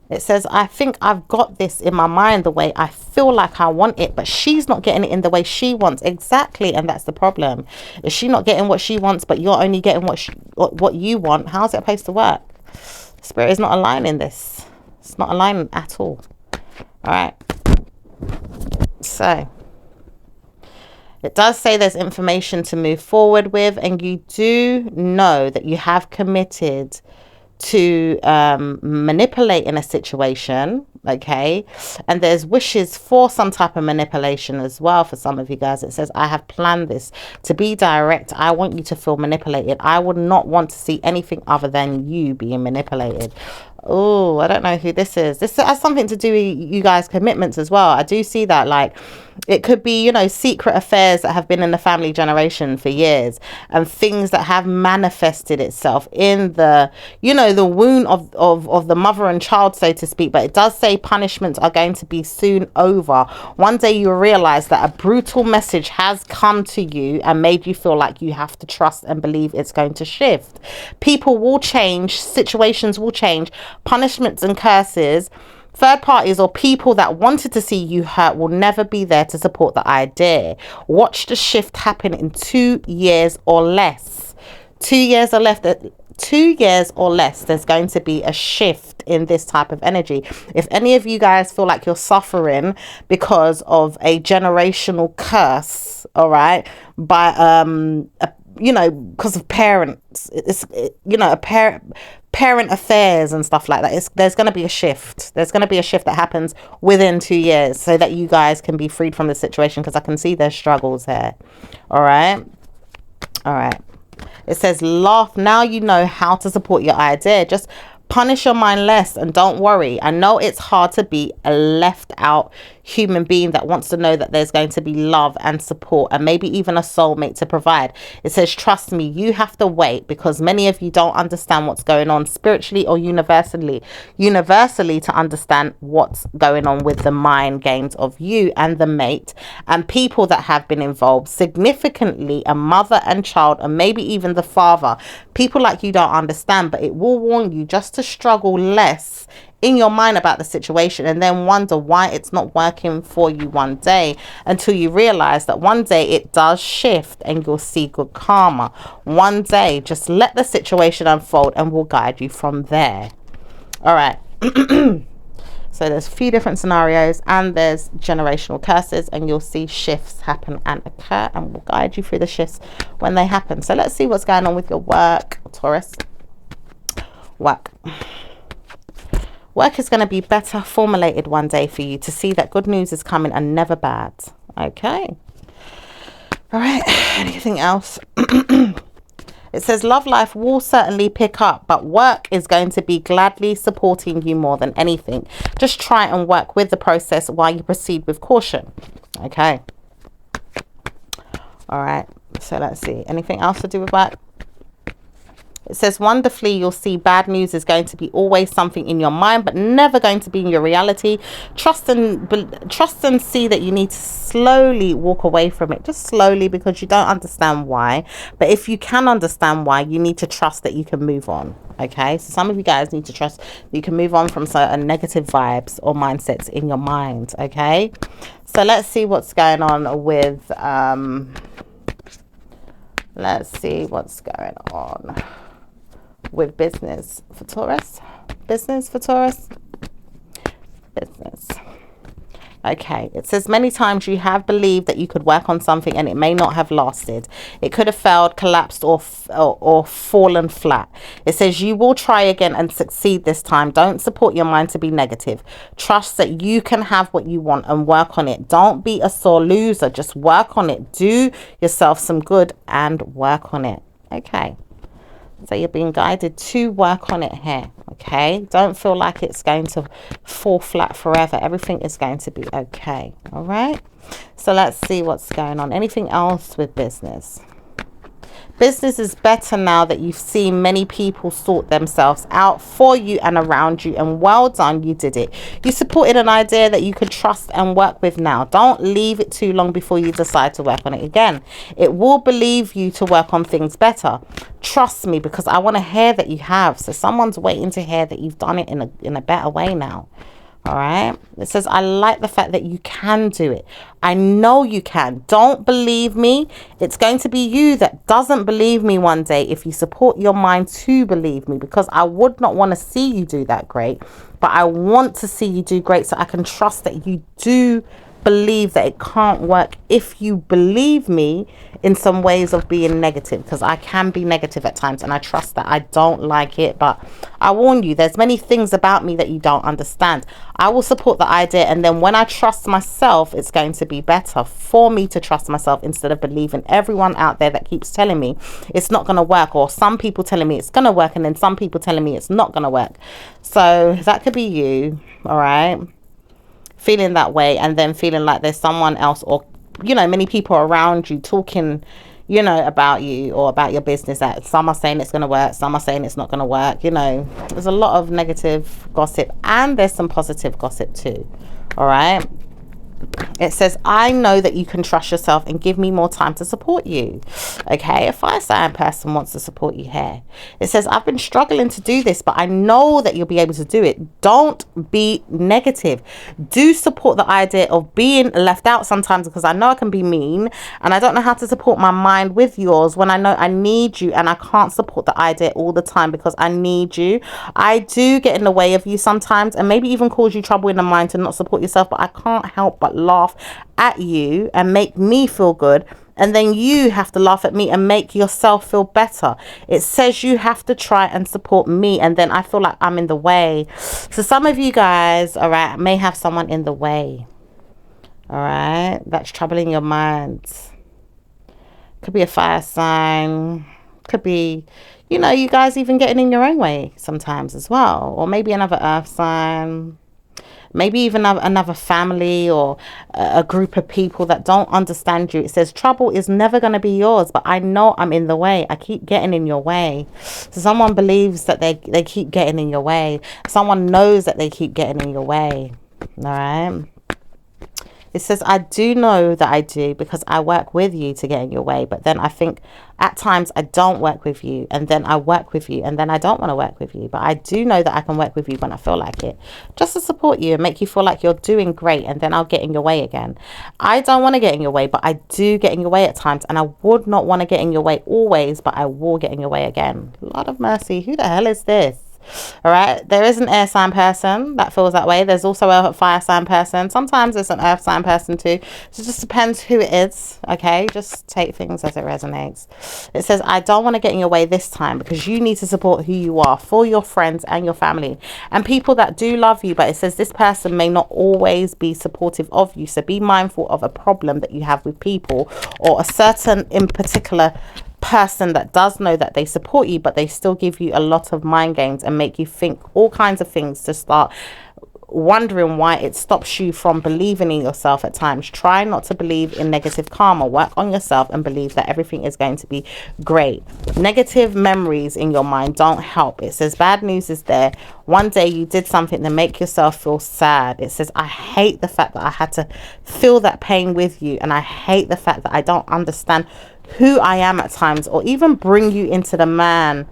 It says, I think I've got this in my mind the way I feel like I want it, but she's not getting it in the way she wants. Exactly. And that's the problem. Is she not getting what she wants, but you're only getting what you want? How's it supposed to work? Spirit is not aligning this. It's not aligning at all. All right. So it does say there's information to move forward with, and you do know that you have committed to manipulating a situation, okay? And there's wishes for some type of manipulation as well for some of you guys. It says, I have planned this to be direct. I want you to feel manipulated. I would not want to see anything other than you being manipulated. Oh, I don't know who this is. This has something to do with you guys' commitments as well. I do see that, like, it could be, secret affairs that have been in the family generation for years, and things that have manifested itself in the, the wound of the mother and child, so to speak. But it does say punishments are going to be soon over. One day you realize that a brutal message has come to you and made you feel like you have to trust and believe it's going to shift. People will change, situations will change, punishments and curses. Third parties or people that wanted to see you hurt will never be there to support the idea. Watch the shift happen in 2 years or less. 2 years or less. 2 years or less, there's going to be a shift in this type of energy. If any of you guys feel like you're suffering because of a generational curse, all right, by because of parents, parent affairs and stuff like that, there's going to be a shift. There's going to be a shift that happens within 2 years, so that you guys can be freed from the situation, because I can see there's struggles here. All right. It says, laugh. Now you know how to support your idea. Just punish your mind less and don't worry. I know it's hard to be a left out human being that wants to know that there's going to be love and support and maybe even a soulmate to provide. It says, trust me, you have to wait, because many of you don't understand what's going on spiritually or universally to understand what's going on with the mind games of you and the mate and people that have been involved significantly, a mother and child, and maybe even the father. People like you don't understand, but it will warn you just to struggle less in your mind about the situation, and then wonder why it's not working for you one day, until you realize that one day it does shift and you'll see good karma. One day, just let the situation unfold and we'll guide you from there. All right. So there's a few different scenarios, and there's generational curses, and you'll see shifts happen and occur, and we'll guide you through the shifts when they happen. So let's see what's going on with your work, Taurus. Work is going to be better formulated one day for you, to see that good news is coming and never bad. Okay. All right. Anything else? It says love life will certainly pick up, but work is going to be gladly supporting you more than anything. Just try and work with the process while you proceed with caution. Okay. All right. So let's see. Anything else to do with work? It says, wonderfully, you'll see bad news is going to be always something in your mind, but never going to be in your reality. Trust and see that you need to slowly walk away from it, just slowly, because you don't understand why. But if you can understand why, you need to trust that you can move on. Okay, so some of you guys need to trust that you can move on from certain negative vibes or mindsets in your mind. Okay, so let's see what's going on with with business for Taurus. Business. Okay, it says many times you have believed that you could work on something and it may not have lasted. It could have failed, collapsed, or fallen flat. It says you will try again and succeed this time. Don't support your mind to be negative. Trust that you can have what you want and work on it. Don't be a sore loser. Just work on it. Do yourself some good and work on it. Okay. So you're being guided to work on it here, okay? Don't feel like it's going to fall flat forever. Everything is going to be okay, all right? So let's see what's going on. Anything else with business? Business is better now that you've seen many people sort themselves out for you and around you, and well done, you did it. You supported an idea that you could trust and work with now. Don't leave it too long before you decide to work on it again. It will believe you to work on things better. Trust me, because I want to hear that you have. So someone's waiting to hear that you've done it in a better way now. All right. It says, I like the fact that you can do it. I know you can. Don't believe me. It's going to be you that doesn't believe me one day if you support your mind to believe me, because I would not want to see you do that great, but I want to see you do great so I can trust that you do believe that it can't work if you believe me in some ways of being negative, because I can be negative at times and I trust that. I don't like it, but I warn you, there's many things about me that you don't understand. I will support the idea, and then when I trust myself, it's going to be better for me to trust myself instead of believing everyone out there that keeps telling me it's not going to work, or some people telling me it's going to work and then some people telling me it's not going to work. So that could be you, all right? Feeling that way, and then feeling like there's someone else, or many people around you talking about you or about your business, that some are saying it's going to work, some are saying it's not going to work. There's a lot of negative gossip, and there's some positive gossip too. All right. It says, I know that you can trust yourself and give me more time to support you. Okay, a fire sign person wants to support you here. It says, I've been struggling to do this, but I know that you'll be able to do it. Don't be negative. Do support the idea of being left out sometimes, because I know I can be mean and I don't know how to support my mind with yours when I know I need you, and I can't support the idea all the time because I need you. I do get in the way of you sometimes and maybe even cause you trouble in the mind to not support yourself, but I can't help but laugh at you and make me feel good, and then you have to laugh at me and make yourself feel better. It says you have to try and support me, and then I feel like I'm in the way. So some of you guys, all right, may have someone in the way, all right, that's troubling your mind. Could be a fire sign, could be you guys even getting in your own way sometimes as well, or maybe another earth sign. Maybe even another family or a group of people that don't understand you. It says trouble is never going to be yours, but I know I'm in the way. I keep getting in your way. So someone believes that they keep getting in your way. Someone knows that they keep getting in your way. All right. It says, I do know that I do, because I work with you to get in your way. But then I think at times I don't work with you, and then I work with you, and then I don't want to work with you. But I do know that I can work with you when I feel like it, just to support you and make you feel like you're doing great, and then I'll get in your way again. I don't want to get in your way, but I do get in your way at times, and I would not want to get in your way always, but I will get in your way again. Lord of mercy, who the hell is this? All right, there is an air sign person that feels that way. There's also a fire sign person. Sometimes it's an earth sign person too. So it just depends who it is. Okay, just take things as it resonates. It says, I don't want to get in your way this time, because you need to support who you are for your friends and your family and people that do love you. But it says this person may not always be supportive of you, so be mindful of a problem that you have with people, or a certain in particular person that does know that they support you, but they still give you a lot of mind games and make you think all kinds of things to start wondering why it stops you from believing in yourself at times. Try not to believe in negative karma. Work on yourself and believe that everything is going to be great. Negative memories in your mind don't help. It says bad news is there. One day you did something to make yourself feel sad. It says, I hate the fact that I had to feel that pain with you, and I hate the fact that I don't understand who I am at times, or even bring you into the man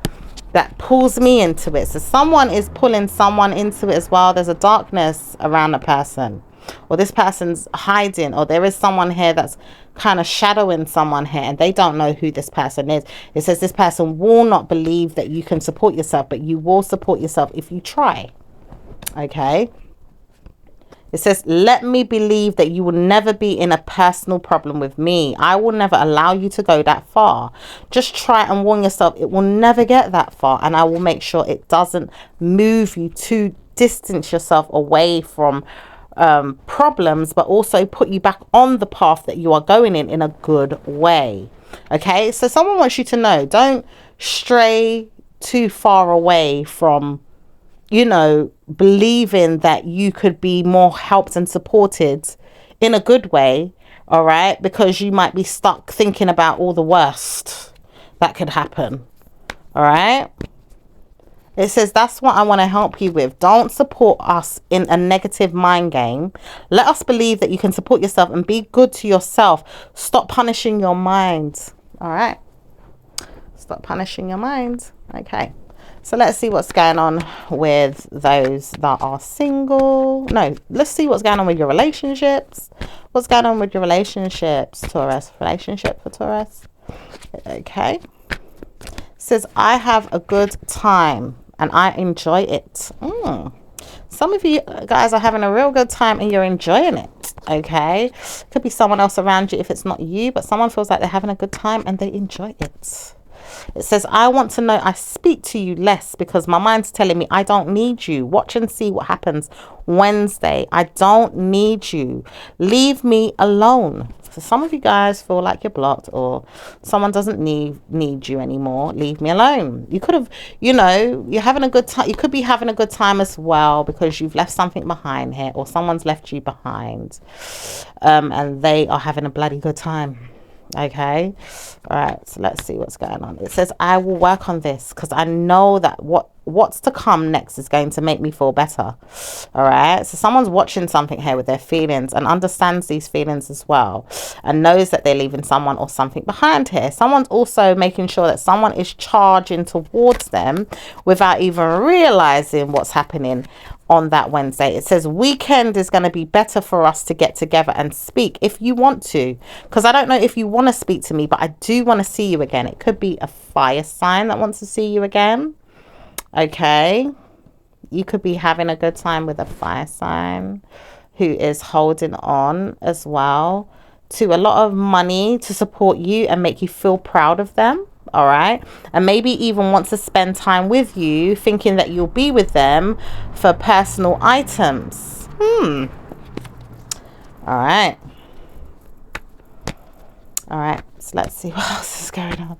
that pulls me into it. So someone is pulling someone into it as well. There's a darkness around a person, or this person's hiding, or there is someone here that's kind of shadowing someone here, and they don't know who this person is. It says this person will not believe that you can support yourself, but you will support yourself if you try. Okay. It says, let me believe that you will never be in a personal problem with me. I will never allow you to go that far. Just try and warn yourself it will never get that far. And I will make sure it doesn't move you to distance yourself away from problems, but also put you back on the path that you are going in a good way. Okay, so someone wants you to know, don't stray too far away from, you know, believing that you could be more helped and supported in a good way, all right? Because you might be stuck thinking about all the worst that could happen, all right? It says, that's what I want to help you with. Don't support us in a negative mind game. Let us believe that you can support yourself and be good to yourself. Stop punishing your mind, all right? Stop punishing your mind. Okay. So let's see what's going on with those that are single. No, let's see what's going on with your relationships. What's going on with your relationships, Taurus? Relationship for Taurus. Okay. It says, I have a good time and I enjoy it. Some of you guys are having a real good time and you're enjoying it. Okay. Could be someone else around you if it's not you, but someone feels like they're having a good time and they enjoy it. It says, I want to know I speak to you less because my mind's telling me I don't need you. Watch and see what happens Wednesday. I don't need you. Leave me alone. So some of you guys feel like you're blocked or someone doesn't need you anymore. Leave me alone. You could have, you know, you're having a good time. You could be having a good time as well because you've left something behind here or someone's left you behind. And they are having a bloody good time. Okay. All right, so let's see what's going on. It says, I will work on this because I know that what's to come next is going to make me feel better. All right, so someone's watching something here with their feelings and understands these feelings as well and knows that they're leaving someone or something behind here. Someone's also making sure that someone is charging towards them without even realizing what's happening on that Wednesday. It says weekend is going to be better for us to get together and speak if you want to, because I don't know if you want to speak to me, but I do want to see you again. It could be a fire sign that wants to see you again. Okay, you could be having a good time with a fire sign who is holding on as well to a lot of money to support you and make you feel proud of them. All right, and maybe even wants to spend time with you, thinking that you'll be with them for personal items. All right, so let's see what else is going on.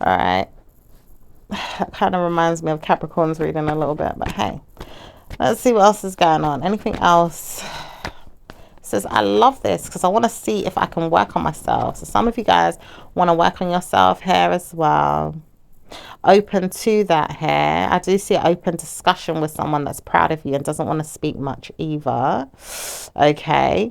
All right, that kind of reminds me of Capricorn's reading a little bit, but hey, let's see what else is going on. Anything else? Says, I love this because I want to see if I can work on myself. So some of you guys want to work on yourself here as well. Open to that here. I do see an open discussion with someone that's proud of you and doesn't want to speak much either. Okay.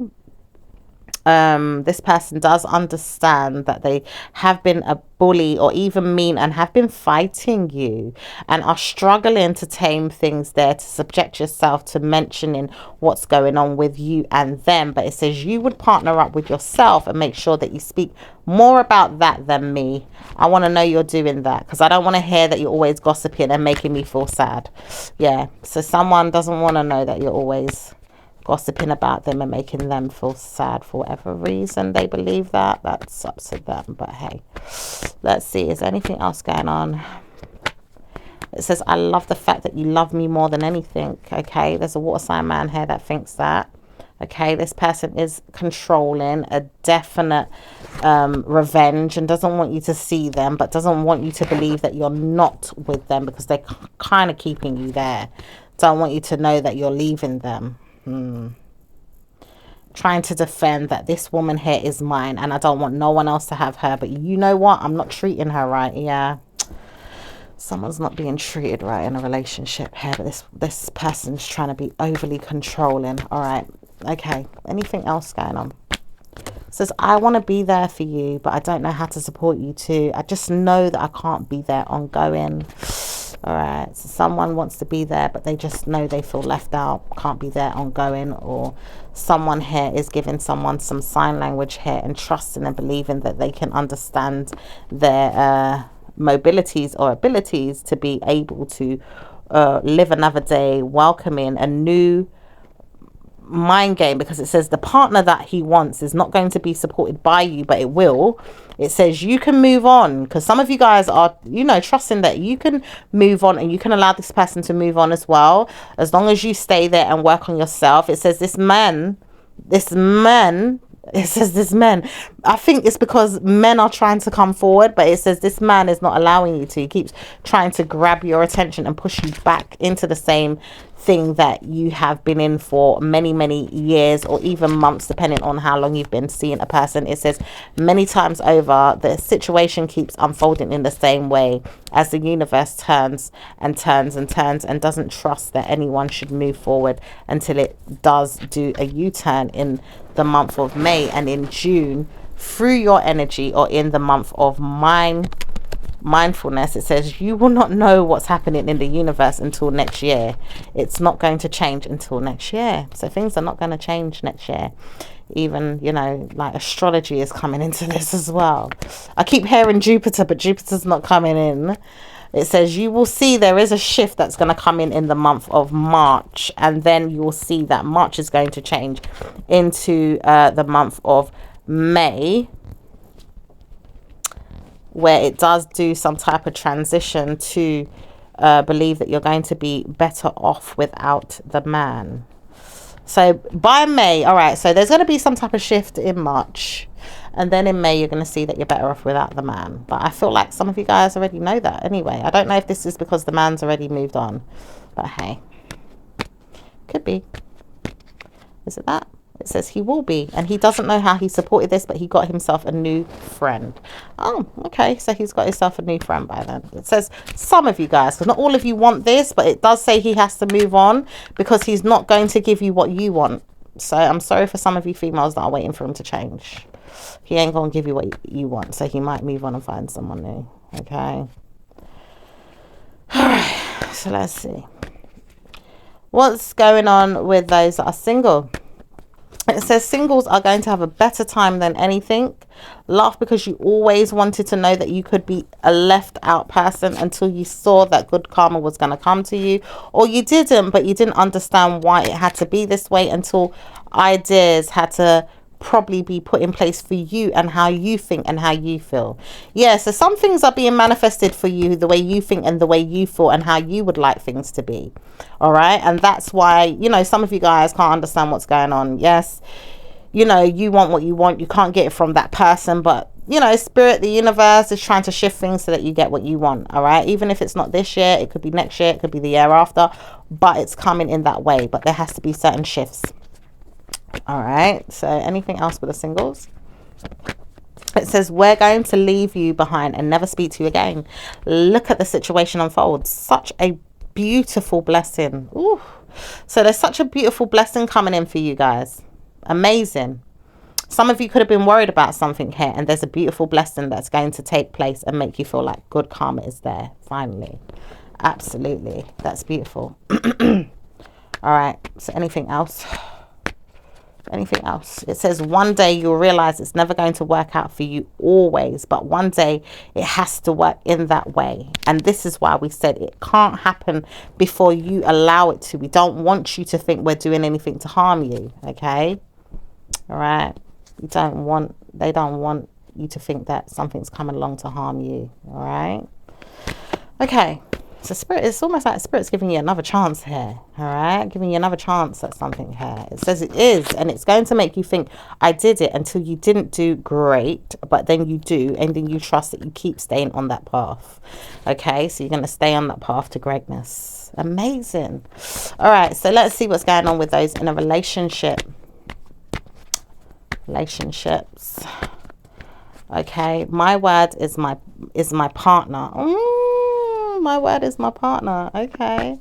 This person does understand that they have been a bully or even mean and have been fighting you and are struggling to tame things there, to subject yourself to mentioning what's going on with you and them. But it says you would partner up with yourself and make sure that you speak more about that than me. I want to know you're doing that because I don't want to hear that you're always gossiping and making me feel sad. Yeah, so someone doesn't want to know that you're always gossiping about them and making them feel sad for whatever reason they believe that. That's up to them. But hey, let's see. Is there anything else going on? It says, I love the fact that you love me more than anything. Okay, there's a water sign man here that thinks that. Okay, this person is controlling, a definite revenge, and doesn't want you to see them, but doesn't want you to believe that you're not with them because they're kind of keeping you there. Don't want you to know that you're leaving them. Trying to defend that this woman here is mine and I don't want no one else to have her, but you know what, I'm not treating her right. Yeah, someone's not being treated right in a relationship here, but this person's trying to be overly controlling. All right, okay, anything else going on? It says, I want to be there for you, but I don't know how to support you too. I just know that I can't be there ongoing. All right, so someone wants to be there, but they just know they feel left out, can't be there ongoing, or someone here is giving someone some sign language here and trusting and believing that they can understand their mobilities or abilities to be able to live another day, welcoming a new mind game, because it says the partner that he wants is not going to be supported by you, but it will. It says you can move on, because some of you guys are, you know, trusting that you can move on, and you can allow this person to move on as well, as long as you stay there and work on yourself. It says this man, it says this man, I think it's because men are trying to come forward, but it says this man is not allowing you to. He keeps trying to grab your attention and push you back into the same thing that you have been in for many years, or even months, depending on how long you've been seeing a person. It says many times over, the situation keeps unfolding in the same way, as the universe turns and turns and turns, and doesn't trust that anyone should move forward until it does do a U-turn in the month of May, and in June through your energy, or in the month of mindfulness. It says you will not know what's happening in the universe until next year. It's not going to change until next year. So things are not going to change next year. Even, you know, like astrology is coming into this as well. I keep hearing Jupiter, but Jupiter's not coming in. It says you will see there is a shift that's going to come in the month of March, and then you will see that March is going to change into the month of May, where it does do some type of transition to believe that you're going to be better off without the man. So by May, all right, so there's going to be some type of shift in March, and then in May you're going to see that you're better off without the man. But I feel like some of you guys already know that anyway. I don't know if this is because the man's already moved on, but hey, could be. Is it that? It says he will be, and he doesn't know how he supported this, but he got himself a new friend. Oh, okay, so he's got himself a new friend by then. It says some of you guys, because not all of you want this, but it does say he has to move on, because he's not going to give you what you want. So I'm sorry for some of you females that are waiting for him to change. He ain't gonna give you what you want, so he might move on and find someone new. Okay, all right, so let's see what's going on with those that are single. It says singles are going to have a better time than anything. Laugh because you always wanted to know that you could be a left out person until you saw that good karma was going to come to you. Or you didn't, but you didn't understand why it had to be this way until ideas had to probably be put in place for you and how you think and how you feel. Yeah, so some things are being manifested for you the way you think and the way you feel and how you would like things to be. All right, and that's why, you know, some of you guys can't understand what's going on. Yes, you know, you want what you want, you can't get it from that person, but you know, spirit, the universe is trying to shift things so that you get what you want. All right, even if it's not this year, it could be next year, it could be the year after, but it's coming in that way. But there has to be certain shifts. All right, so anything else with the singles? It says we're going to leave you behind and never speak to you again. Look at the situation unfold. Such a beautiful blessing. Ooh. So there's such a beautiful blessing coming in for you guys. Amazing. Some of you could have been worried about something here, and there's a beautiful blessing that's going to take place and make you feel like good karma is there finally. Absolutely, that's beautiful. All right, so anything else? Anything else? It says one day you'll realize it's never going to work out for you always, but one day it has to work in that way. And this is why we said it can't happen before you allow it to. We don't want you to think we're doing anything to harm you. Okay, all right, they don't want you to think that something's coming along to harm you. All right, okay. So spirit, it's almost like spirit's giving you another chance here. All right, giving you another chance at something here. It says it is, and it's going to make you think I did it until you didn't do great, but then you do, and then you trust that you keep staying on that path. Okay, so you're going to stay on that path to greatness. Amazing. All right, so let's see what's going on with those in a relationship. Relationships. Okay, my word is my partner. My word is my partner. Okay,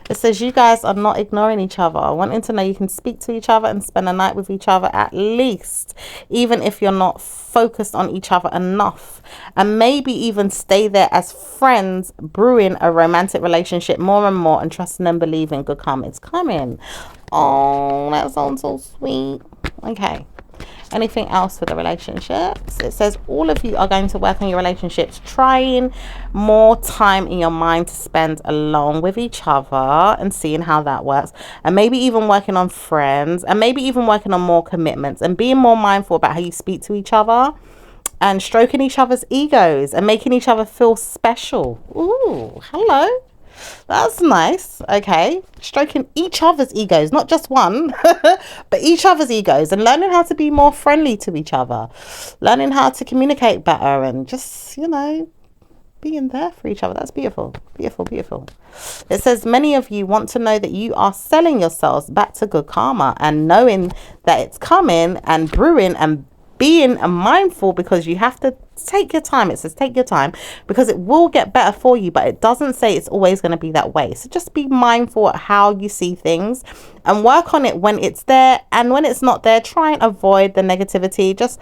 it says you guys are not ignoring each other, wanting to know you can speak to each other and spend a night with each other at least, even if you're not focused on each other enough, and maybe even stay there as friends, brewing a romantic relationship more and more, and trusting and believing good karma is coming. Oh, that sounds so sweet. Okay, Anything else for the relationships? It says all of you are going to work on your relationships, trying more time in your mind to spend alone with each other and seeing how that works, and maybe even working on friends, and maybe even working on more commitments and being more mindful about how you speak to each other, and stroking each other's egos and making each other feel special. Ooh, hello. That's nice. Okay. Stroking each other's egos, not just one, but each other's egos, and learning how to be more friendly to each other, learning how to communicate better, and just, you know, being there for each other. That's beautiful. Beautiful, beautiful. It says many of you want to know that you are selling yourselves back to good karma, and knowing that it's coming and brewing, and being mindful, because you have to take your time. It says take your time, because it will get better for you, but it doesn't say it's always going to be that way. So just be mindful at how you see things and work on it when it's there, and when it's not there, try and avoid the negativity. Just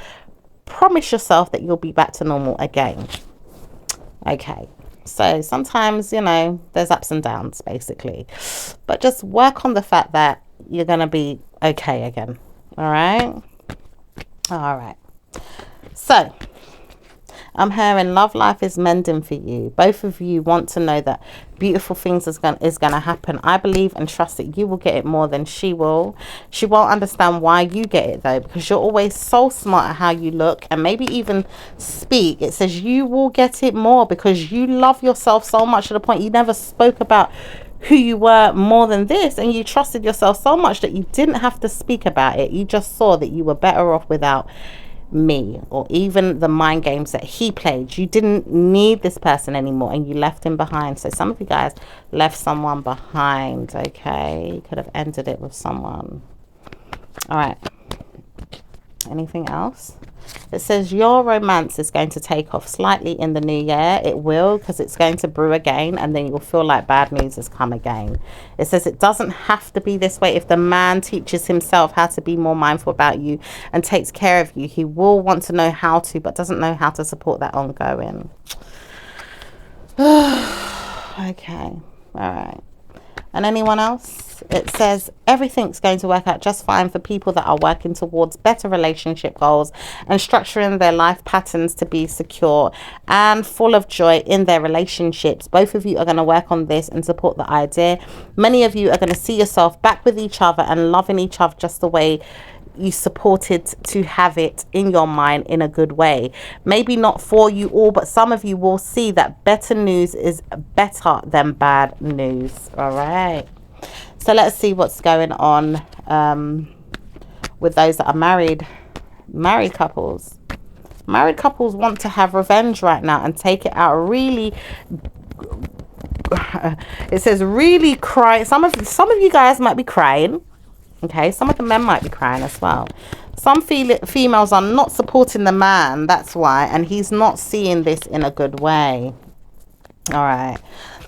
promise yourself that you'll be back to normal again. Okay, so sometimes, you know, there's ups and downs basically, but just work on the fact that you're going to be okay again. All right. So I'm hearing love life is mending for you. Both of you want to know that beautiful things is going to happen. I believe and trust that you will get it more than she will. She won't understand why you get it though, because you're always so smart at how you look and maybe even speak. It says you will get it more because you love yourself so much to the point you never spoke about who you were more than this, and you trusted yourself so much that you didn't have to speak about it. You just saw that you were better off without me, or even the mind games that he played. You didn't need this person anymore, and you left him behind. So some of you guys left someone behind. Okay, you could have ended it with someone. All right, anything else? It says your romance is going to take off slightly in the new year. It will, because it's going to brew again, and then you'll feel like bad news has come again. It says it doesn't have to be this way. If the man teaches himself how to be more mindful about you and takes care of you, he will want to know how to, but doesn't know how to support that ongoing. Okay, all right. And anyone else? It says everything's going to work out just fine for people that are working towards better relationship goals and structuring their life patterns to be secure and full of joy in their relationships. Both of you are going to work on this and support the idea. Many of you are going to see yourself back with each other and loving each other just the way you supported to have it in your mind in a good way. Maybe not for you all, but some of you will see that better news is better than bad news. All right, so let's see what's going on with those that are married couples. Married couples want to have revenge right now and take it out. Really, it says really cry. Some of you guys might be crying. Okay, some of the men might be crying as well. Some females are not supporting the man, that's why, and he's not seeing this in a good way. All right.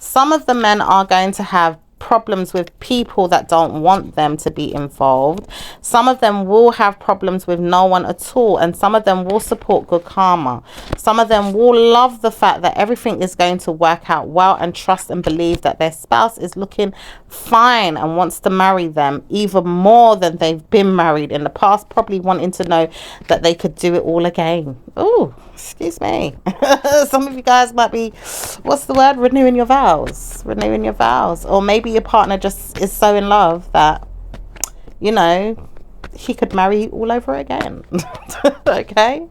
Some of the men are going to have problems with people that don't want them to be involved. Some of them will have problems with no one at all, and some of them will support good karma. Some of them will love the fact that everything is going to work out well and trust and believe that their spouse is looking fine and wants to marry them even more than they've been married in the past, probably wanting to know that they could do it all again. Oh, excuse me. Some of you guys might be, what's the word, renewing your vows. Or maybe your partner just is so in love that, you know, he could marry you all over again. Okay,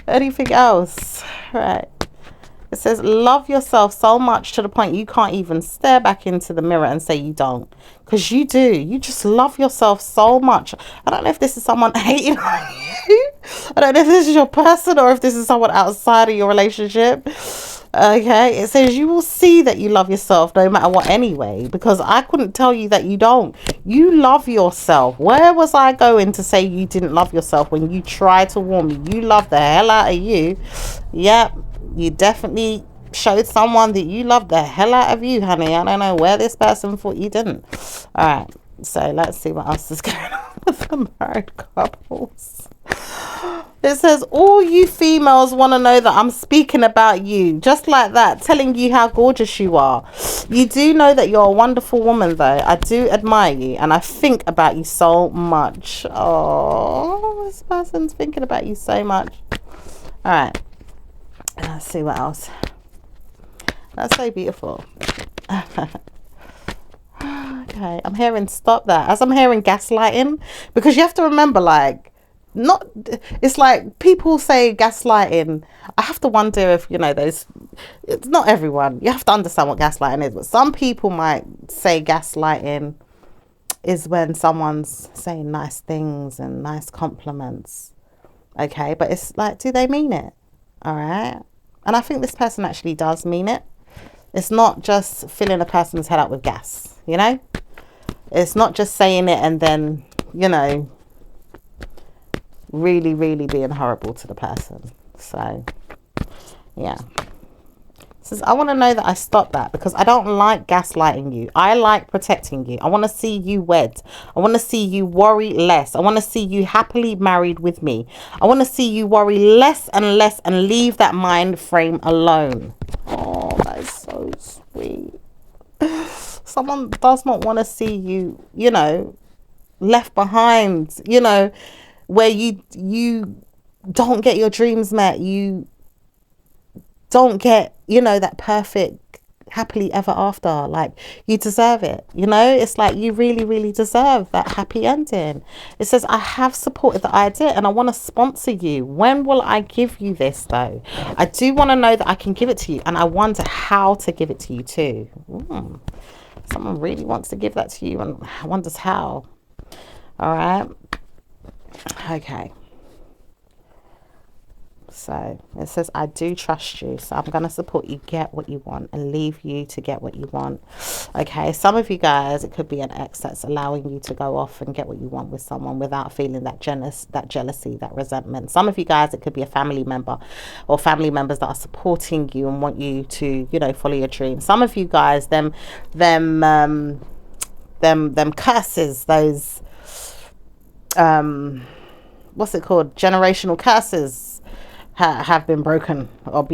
anything else? Right. It says love yourself so much to the point you can't even stare back into the mirror and say you don't, because you do. You just love yourself so much. I don't know if this is someone hating on you. I don't know if this is your person or if this is someone outside of your relationship. Okay, it says you will see that you love yourself no matter what anyway, because I couldn't tell you that you don't. You love yourself. Where was I going to say you didn't love yourself when you tried to warn me? You love the hell out of you. Yep, you definitely showed someone that you love the hell out of you, honey. I don't know where this person thought you didn't. All right, so let's see what else is going on with the married couples. It says all you females want to know that I'm speaking about you, just like that, telling you how gorgeous you are. You do know that you're a wonderful woman though. I do admire you and I think about you so much. Oh, This person's thinking about you so much. All right. Let's see what else. That's so beautiful. Okay, I'm hearing stop that. As I'm hearing gaslighting, because you have to remember, like, not, it's like people say gaslighting. I have to wonder if, you know, those, it's not everyone. You have to understand what gaslighting is, but some people might say gaslighting is when someone's saying nice things and nice compliments. Okay, but it's like, do they mean it? All right. And I think this person actually does mean it. It's not just filling a person's head up with gas, you know? It's not just saying it and then, you know, really, really being horrible to the person. So, yeah. Says, I want to know that I stop that because I don't like gaslighting you. I like protecting you. I want to see you wed. I want to see you worry less. I want to see you happily married with me. I want to see you worry less and less and leave that mind frame alone. Oh, that is so sweet. Someone does not want to see you, you know, left behind, you know, where you don't get your dreams met. You don't get, you know, that perfect happily ever after. Like, you deserve it, you know. It's like you really, really deserve that happy ending. It says, I have supported the idea and I want to sponsor you. When will I give you this though? I do want to know that I can give it to you, and I wonder how to give it to you too. Someone really wants to give that to you and wonders how. All right. Okay. So it says, I do trust you. So I'm going to support you get what you want and leave you to get what you want. Okay. Some of you guys, it could be an ex that's allowing you to go off and get what you want with someone without feeling that jealousy, that resentment. Some of you guys, it could be a family member or family members that are supporting you and want you to, you know, follow your dreams. Some of you guys, them curses, those, what's it called? Generational curses have been broken or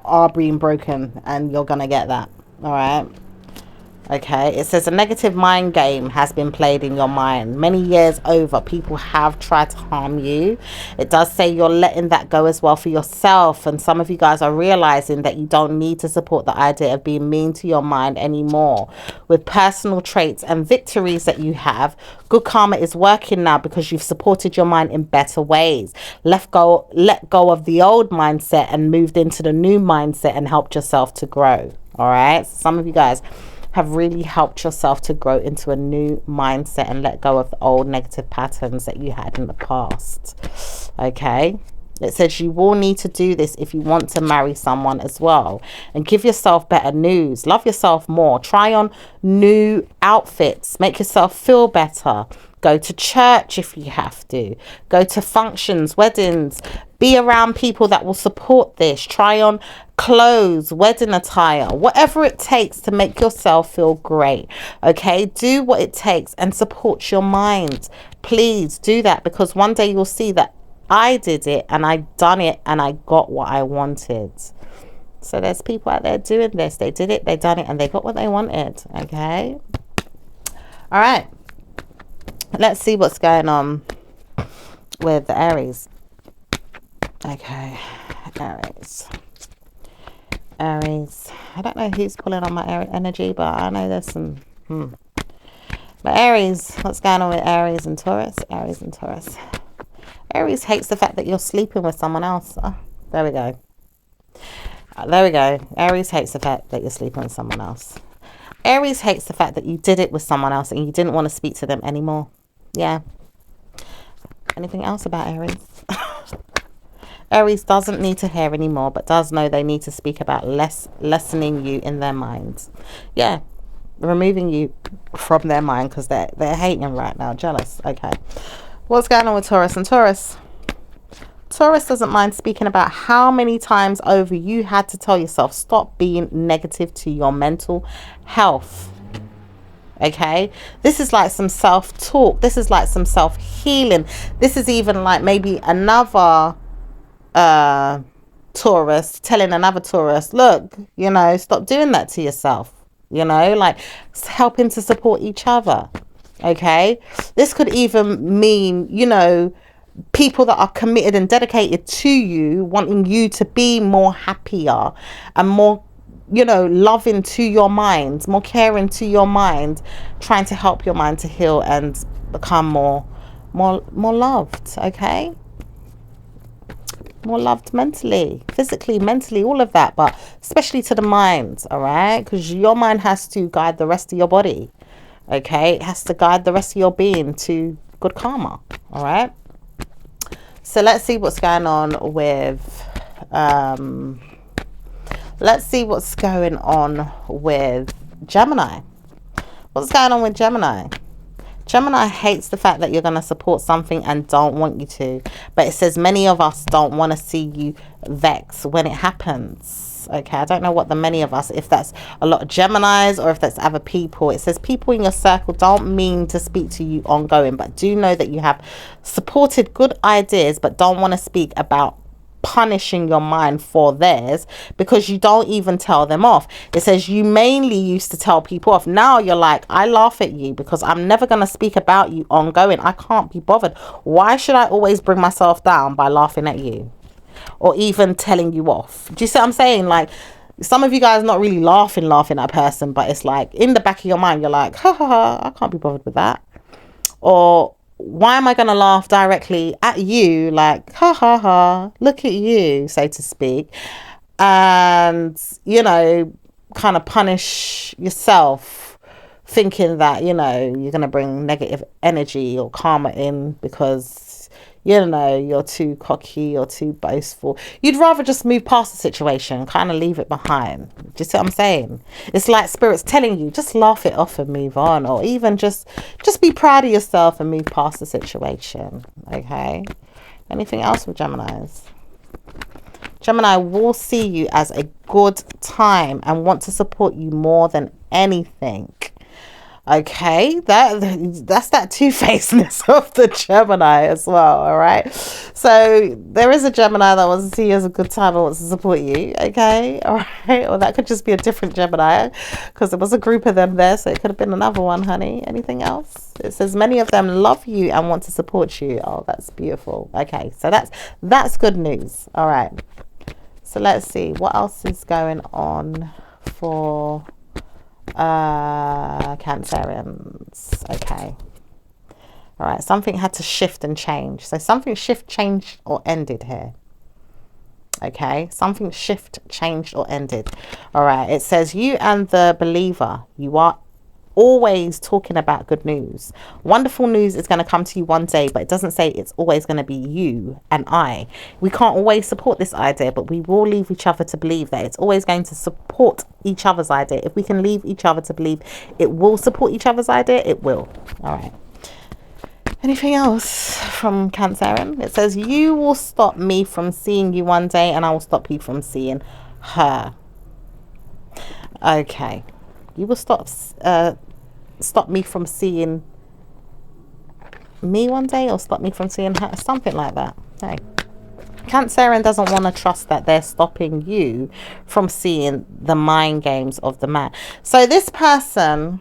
are being broken, and you're gonna get that. All right. Okay, it says a negative mind game has been played in your mind. Many years over, people have tried to harm you. It does say you're letting that go as well for yourself. And some of you guys are realizing that you don't need to support the idea of being mean to your mind anymore. With personal traits and victories that you have, good karma is working now because you've supported your mind in better ways. Let go of the old mindset and moved into the new mindset and helped yourself to grow. All right, some of you guys have really helped yourself to grow into a new mindset and let go of the old negative patterns that you had in the past. Okay. It says you will need to do this if you want to marry someone as well. And give yourself better news. Love yourself more. Try on new outfits. Make yourself feel better. Go to church if you have to. Go to functions, weddings. Be around people that will support this. Try on clothes, wedding attire, whatever it takes to make yourself feel great. Okay, do what it takes and support your mind. Please do that, because one day you'll see that I did it and I done it and I got what I wanted. So there's people out there doing this. They did it, they done it, and they got what they wanted. Okay. All right. Let's see what's going on with the Aries. Okay, Aries. I don't know who's pulling on my energy, but I know there's some. But Aries, what's going on with Aries and Taurus? Aries and Taurus. Aries hates the fact that you're sleeping with someone else. Oh, there we go. There we go. Aries hates the fact that you're sleeping with someone else. Aries hates the fact that you did it with someone else and you didn't want to speak to them anymore. Yeah. Anything else about Aries? Aries doesn't need to hear anymore, but does know they need to speak about lessening you in their minds. Yeah. Removing you from their mind because they're hating right now. Jealous. Okay. What's going on with Taurus and Taurus? Taurus doesn't mind speaking about how many times over you had to tell yourself, stop being negative to your mental health. Okay, this is like some self-talk. This is like some self-healing. This is even like maybe another Taurus telling another Taurus, look, you know, stop doing that to yourself. You know, like helping to support each other. Okay, this could even mean, you know, people that are committed and dedicated to you, wanting you to be more happier and more, you know, loving to your mind, more caring to your mind, trying to help your mind to heal and become more loved. Okay, more loved mentally, physically, mentally, all of that, but especially to the mind. All right, because your mind has to guide the rest of your body. Okay, it has to guide the rest of your being to good karma. All right, so let's see what's going on with let's see what's going on with Gemini. What's going on with Gemini? Gemini hates the fact that you're going to support something and don't want you to. But it says many of us don't want to see you vex when it happens. Okay, I don't know what the many of us, if that's a lot of Geminis or if that's other people. It says people in your circle don't mean to speak to you ongoing, but do know that you have supported good ideas but don't want to speak about punishing your mind for theirs because you don't even tell them off. It says you mainly used to tell people off. Now you're like, I laugh at you because I'm never going to speak about you ongoing. I can't be bothered. Why should I always bring myself down by laughing at you or even telling you off? Do you see what I'm saying? Like, some of you guys not really laughing at a person, but it's like in the back of your mind, you're like, ha ha ha, I can't be bothered with that. Or why am I going to laugh directly at you, like, ha ha ha, look at you, so to speak, and, you know, kind of punish yourself thinking that, you know, you're going to bring negative energy or karma in because, you know, you're too cocky or too boastful. You'd rather just move past the situation, kind of leave it behind. Do you see what I'm saying? It's like spirits telling you, just laugh it off and move on, or even just be proud of yourself and move past the situation. Okay. Anything else with Geminis? Gemini will see you as a good time and want to support you more than anything. Okay, that's that two-facedness of the Gemini as well. All right, so there is a Gemini that wants to see you as a good time and wants to support you. Okay, all right, or that could just be a different Gemini because there was a group of them there, so it could have been another one, honey. Anything else? It says many of them love you and want to support you. Oh, that's beautiful. Okay, so that's good news. All right, so let's see what else is going on for Cancerians. Okay, all right, something had to shift and change, so something changed or ended here. Okay, something changed or ended. All right, it says you and the believer, you are always talking about good news. Wonderful news is going to come to you one day, but it doesn't say it's always going to be you and I. We can't always support this idea, but we will leave each other to believe that it's always going to support each other's idea. If we can leave each other to believe it will support each other's idea, it will. All right. Anything else from Cancerian? It says you will stop me from seeing you one day and I will stop you from seeing her. Okay. You will stop me from seeing me one day or stop me from seeing her, something like that. Hey, Cancerian doesn't want to trust that they're stopping you from seeing the mind games of the man. So this person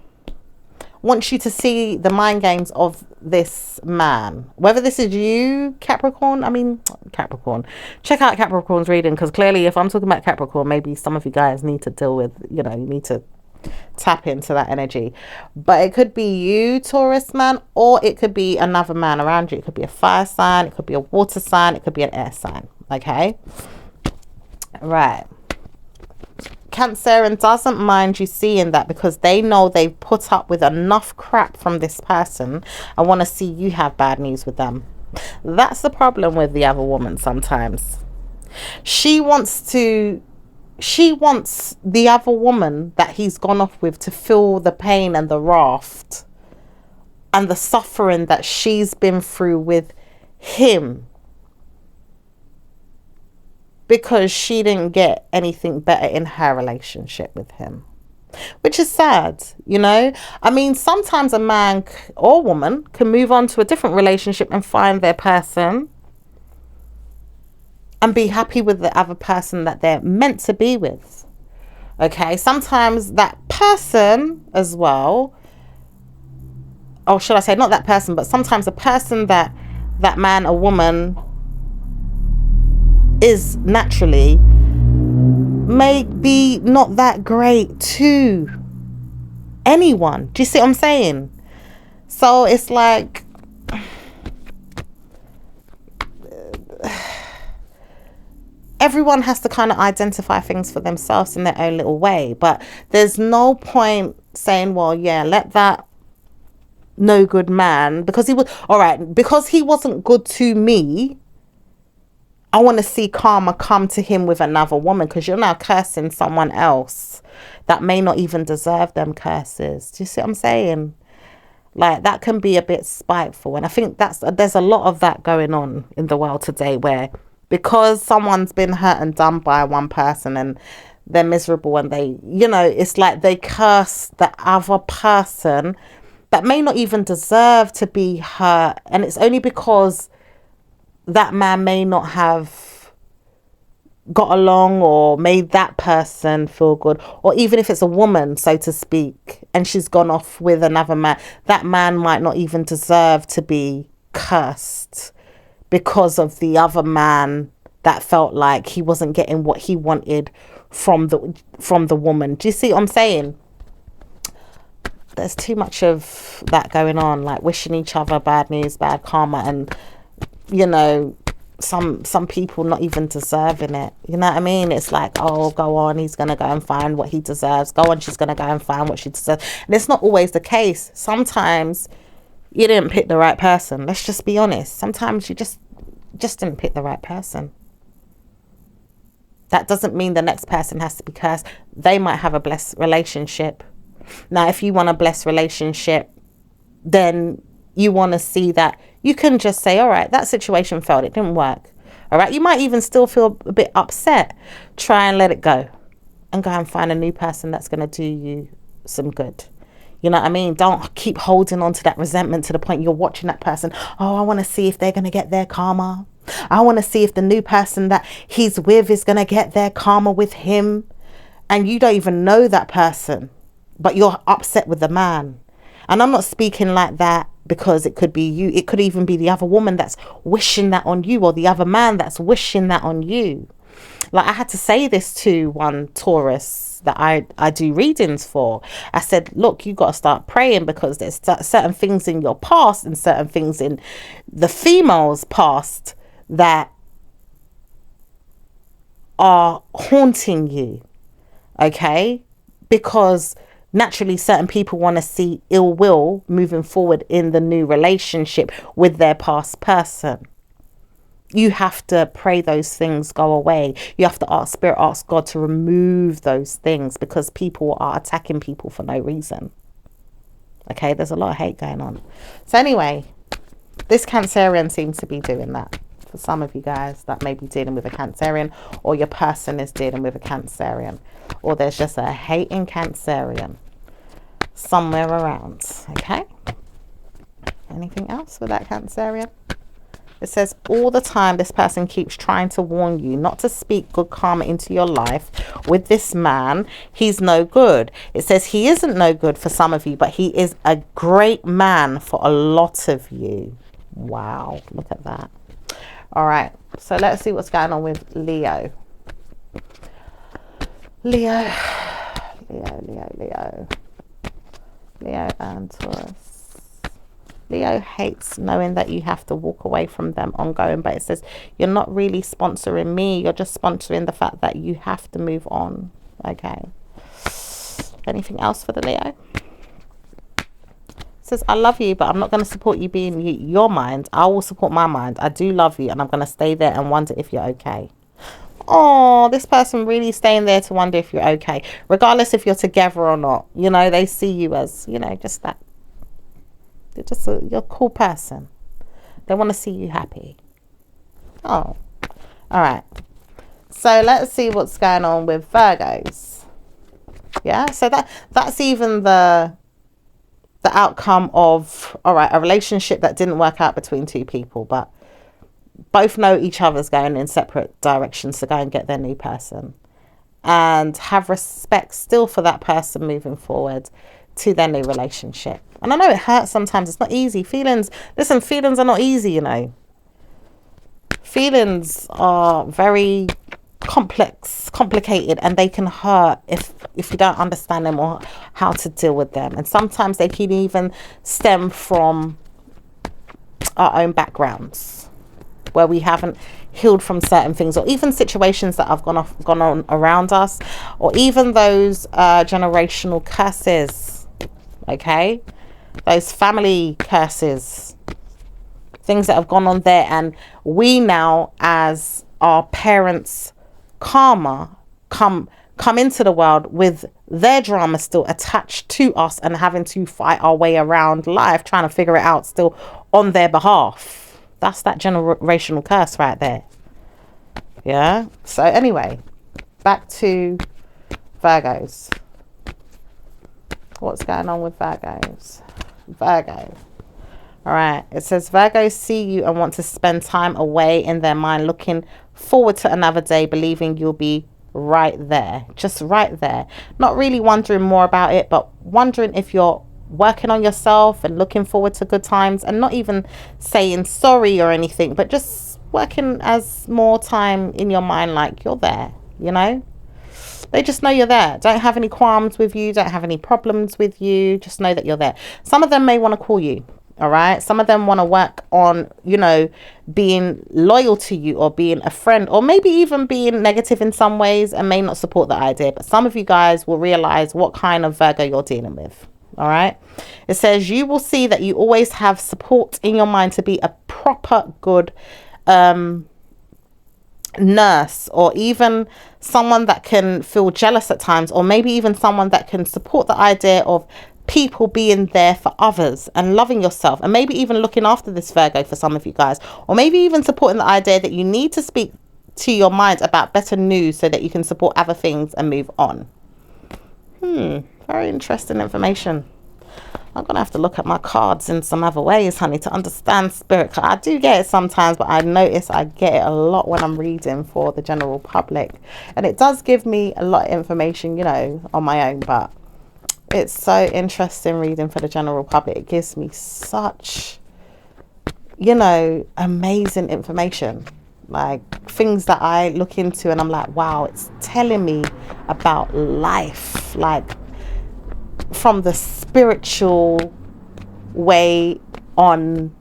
wants you to see the mind games of this man, whether this is you, Capricorn. Check out Capricorn's reading, because clearly if I'm talking about Capricorn, maybe some of you guys need to deal with, you know, you need to tap into that energy. But it could be you, Taurus man, or it could be another man around you. It could be a fire sign, it could be a water sign, it could be an air sign. Okay, right. Cancerian doesn't mind you seeing that because they know they've put up with enough crap from this person and want to see you have bad news with them. That's the problem with the other woman sometimes. She wants the other woman that he's gone off with to feel the pain and the wrath and the suffering that she's been through with him, because she didn't get anything better in her relationship with him, which is sad, you know. I mean, sometimes a man or woman can move on to a different relationship and find their person and be happy with the other person that they're meant to be with. Okay, sometimes that person as well, or should I say not that person, but sometimes the person that that man or woman is naturally may be not that great to anyone. Do you see what I'm saying? So it's like, everyone has to kind of identify things for themselves in their own little way. But there's no point saying, well, yeah, let that no good man, because he was all right, because he wasn't good to me, I want to see karma come to him with another woman, because you're now cursing someone else that may not even deserve them curses. Do you see what I'm saying? Like, that can be a bit spiteful. And I think there's a lot of that going on in the world today, where because someone's been hurt and done by one person and they're miserable, and they, it's like they curse the other person that may not even deserve to be hurt. And it's only because that man may not have got along or made that person feel good, or even if it's a woman, so to speak, and she's gone off with another man, that man might not even deserve to be cursed because of the other man that felt like he wasn't getting what he wanted from the woman. Do you see what I'm saying? There's too much of that going on, like wishing each other bad news, bad karma, and some people not even deserving it. You know what I mean? It's like, oh, go on, he's gonna go and find what he deserves. Go on, she's gonna go and find what she deserves. And it's not always the case. Sometimes you didn't pick the right person. Let's just be honest. Sometimes you just didn't pick the right person. That doesn't mean the next person has to be cursed. They might have a blessed relationship. Now, if you want a blessed relationship, then you want to see that you can just say, all right, that situation failed. It didn't work. All right. You might even still feel a bit upset. Try and let it go and go and find a new person that's going to do you some good. You know what I mean? Don't keep holding on to that resentment to the point you're watching that person. Oh, I want to see if they're going to get their karma. I want to see if the new person that he's with is going to get their karma with him. And you don't even know that person, but you're upset with the man. And I'm not speaking like that because it could be you. It could even be the other woman that's wishing that on you, or the other man that's wishing that on you. Like, I had to say this to one Taurus that I do readings for. I said, look, you got to start praying, because there's certain things in your past and certain things in the female's past that are haunting you. Okay? Because naturally certain people want to see ill will moving forward in the new relationship with their past person. You have to pray those things go away. You have to ask God to remove those things, because people are attacking people for no reason. Okay, there's a lot of hate going on. So anyway, this Cancerian seems to be doing that. For some of you guys that may be dealing with a Cancerian, or your person is dealing with a Cancerian, or there's just a hating Cancerian somewhere around. Okay, anything else with that Cancerian? It says all the time this person keeps trying to warn you not to speak good karma into your life with this man. He's no good. It says he isn't no good for some of you, but he is a great man for a lot of you. Wow, look at that. All right, so let's see what's going on with Leo. Leo and Taurus. Leo hates knowing that you have to walk away from them ongoing, but it says you're not really sponsoring me. You're just sponsoring the fact that you have to move on. Okay. Anything else for the Leo? Says, I love you, but I'm not going to support you being your mind. I will support my mind. I do love you, and I'm going to stay there and wonder if you're okay. Oh, this person really staying there to wonder if you're okay, regardless if you're together or not. They see you as, just that. You're a cool person. They want to see you happy. Oh, all right. So let's see what's going on with Virgos. Yeah, so that's even the outcome of, all right, a relationship that didn't work out between two people, but both know each other's going in separate directions to go and get their new person, and have respect still for that person moving forward to their new relationship. And I know it hurts sometimes. It's not easy. Feelings are not easy, Feelings are very complicated, and they can hurt if you don't understand them or how to deal with them. And sometimes they can even stem from our own backgrounds, where we haven't healed from certain things, or even situations that have gone on around us, or even those generational curses. Okay, those family curses, things that have gone on there, and we now, as our parents' karma, come into the world with their drama still attached to us, and having to fight our way around life, trying to figure it out still on their behalf. That's that generational curse right there. Yeah. So anyway, back to Virgos. What's going on with Virgos? Virgo. All right. It says Virgos see you and want to spend time away in their mind, looking forward to another day, believing you'll be right there, just right there. Not really wondering more about it, but wondering if you're working on yourself and looking forward to good times, and not even saying sorry or anything, but just working as more time in your mind, like you're there, you know? They just know you're there. Don't have any qualms with you, don't have any problems with you. Just know that you're there. Some of them may want to call you. All right. Some of them want to work on, you know, being loyal to you, or being a friend, or maybe even being negative in some ways, and may not support the idea. But some of you guys will realize what kind of Virgo you're dealing with. All right. It says you will see that you always have support in your mind to be a proper good nurse, or even someone that can feel jealous at times, or maybe even someone that can support the idea of people being there for others and loving yourself, and maybe even looking after this Virgo for some of you guys, or maybe even supporting the idea that you need to speak to your mind about better news so that you can support other things and move on. Very interesting information. I'm gonna have to look at my cards in some other ways, honey, to understand spirit. I do get it sometimes, but I notice I get it a lot when I'm reading for the general public, and it does give me a lot of information, you know, on my own. But it's so interesting reading for the general public. It gives me such, you know, amazing information, like things that I look into and I'm like, wow, it's telling me about life, like from the spiritual way on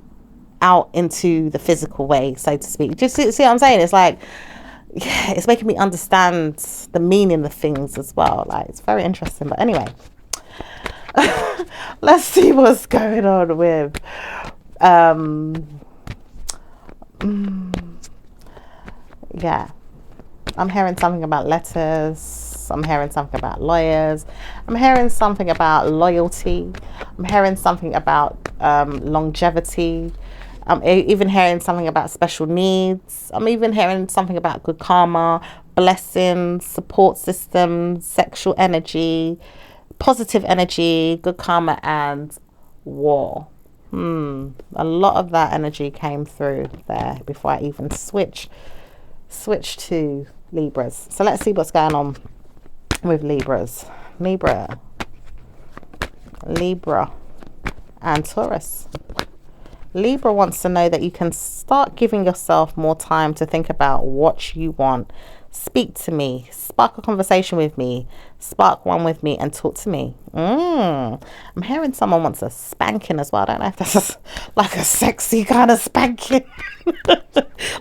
out into the physical way, so to speak. Just see what I'm saying? It's like, yeah, it's making me understand the meaning of things as well. Like, it's very interesting. But anyway, let's see what's going on with yeah, I'm hearing something about letters, I'm hearing something about lawyers, I'm hearing something about loyalty, I'm hearing something about longevity, I'm even hearing something about special needs, I'm even hearing something about good karma, blessings, support systems, sexual energy, positive energy, good karma, and war. A lot of that energy came through there before I even switch to Libras. So let's see what's going on with Libras. Libra and Taurus. Libra wants to know that you can start giving yourself more time to think about what you want. Speak to me, spark a conversation with me, spark one with me, and talk to me. I'm hearing someone wants a spanking as well. I don't know if that's like a sexy kind of spanking.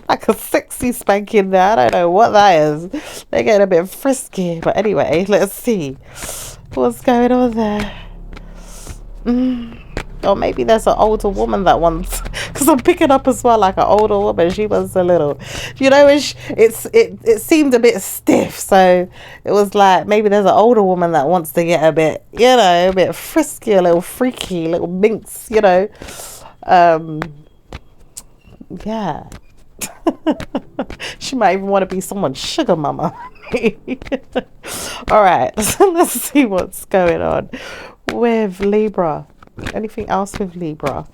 Like a sexy spanking there. I don't know what that is. They're getting a bit frisky. But anyway, let's see what's going on there. Or maybe there's an older woman that wants, because I'm picking up as well, like an older woman. She was a little, you know, it seemed a bit stiff. So it was like, maybe there's an older woman that wants to get a bit, you know, a bit frisky, a little freaky, a little minx, you know. Yeah. She might even want to be someone's sugar mama. All right, so let's see what's going on with Libra. Anything else with Libra?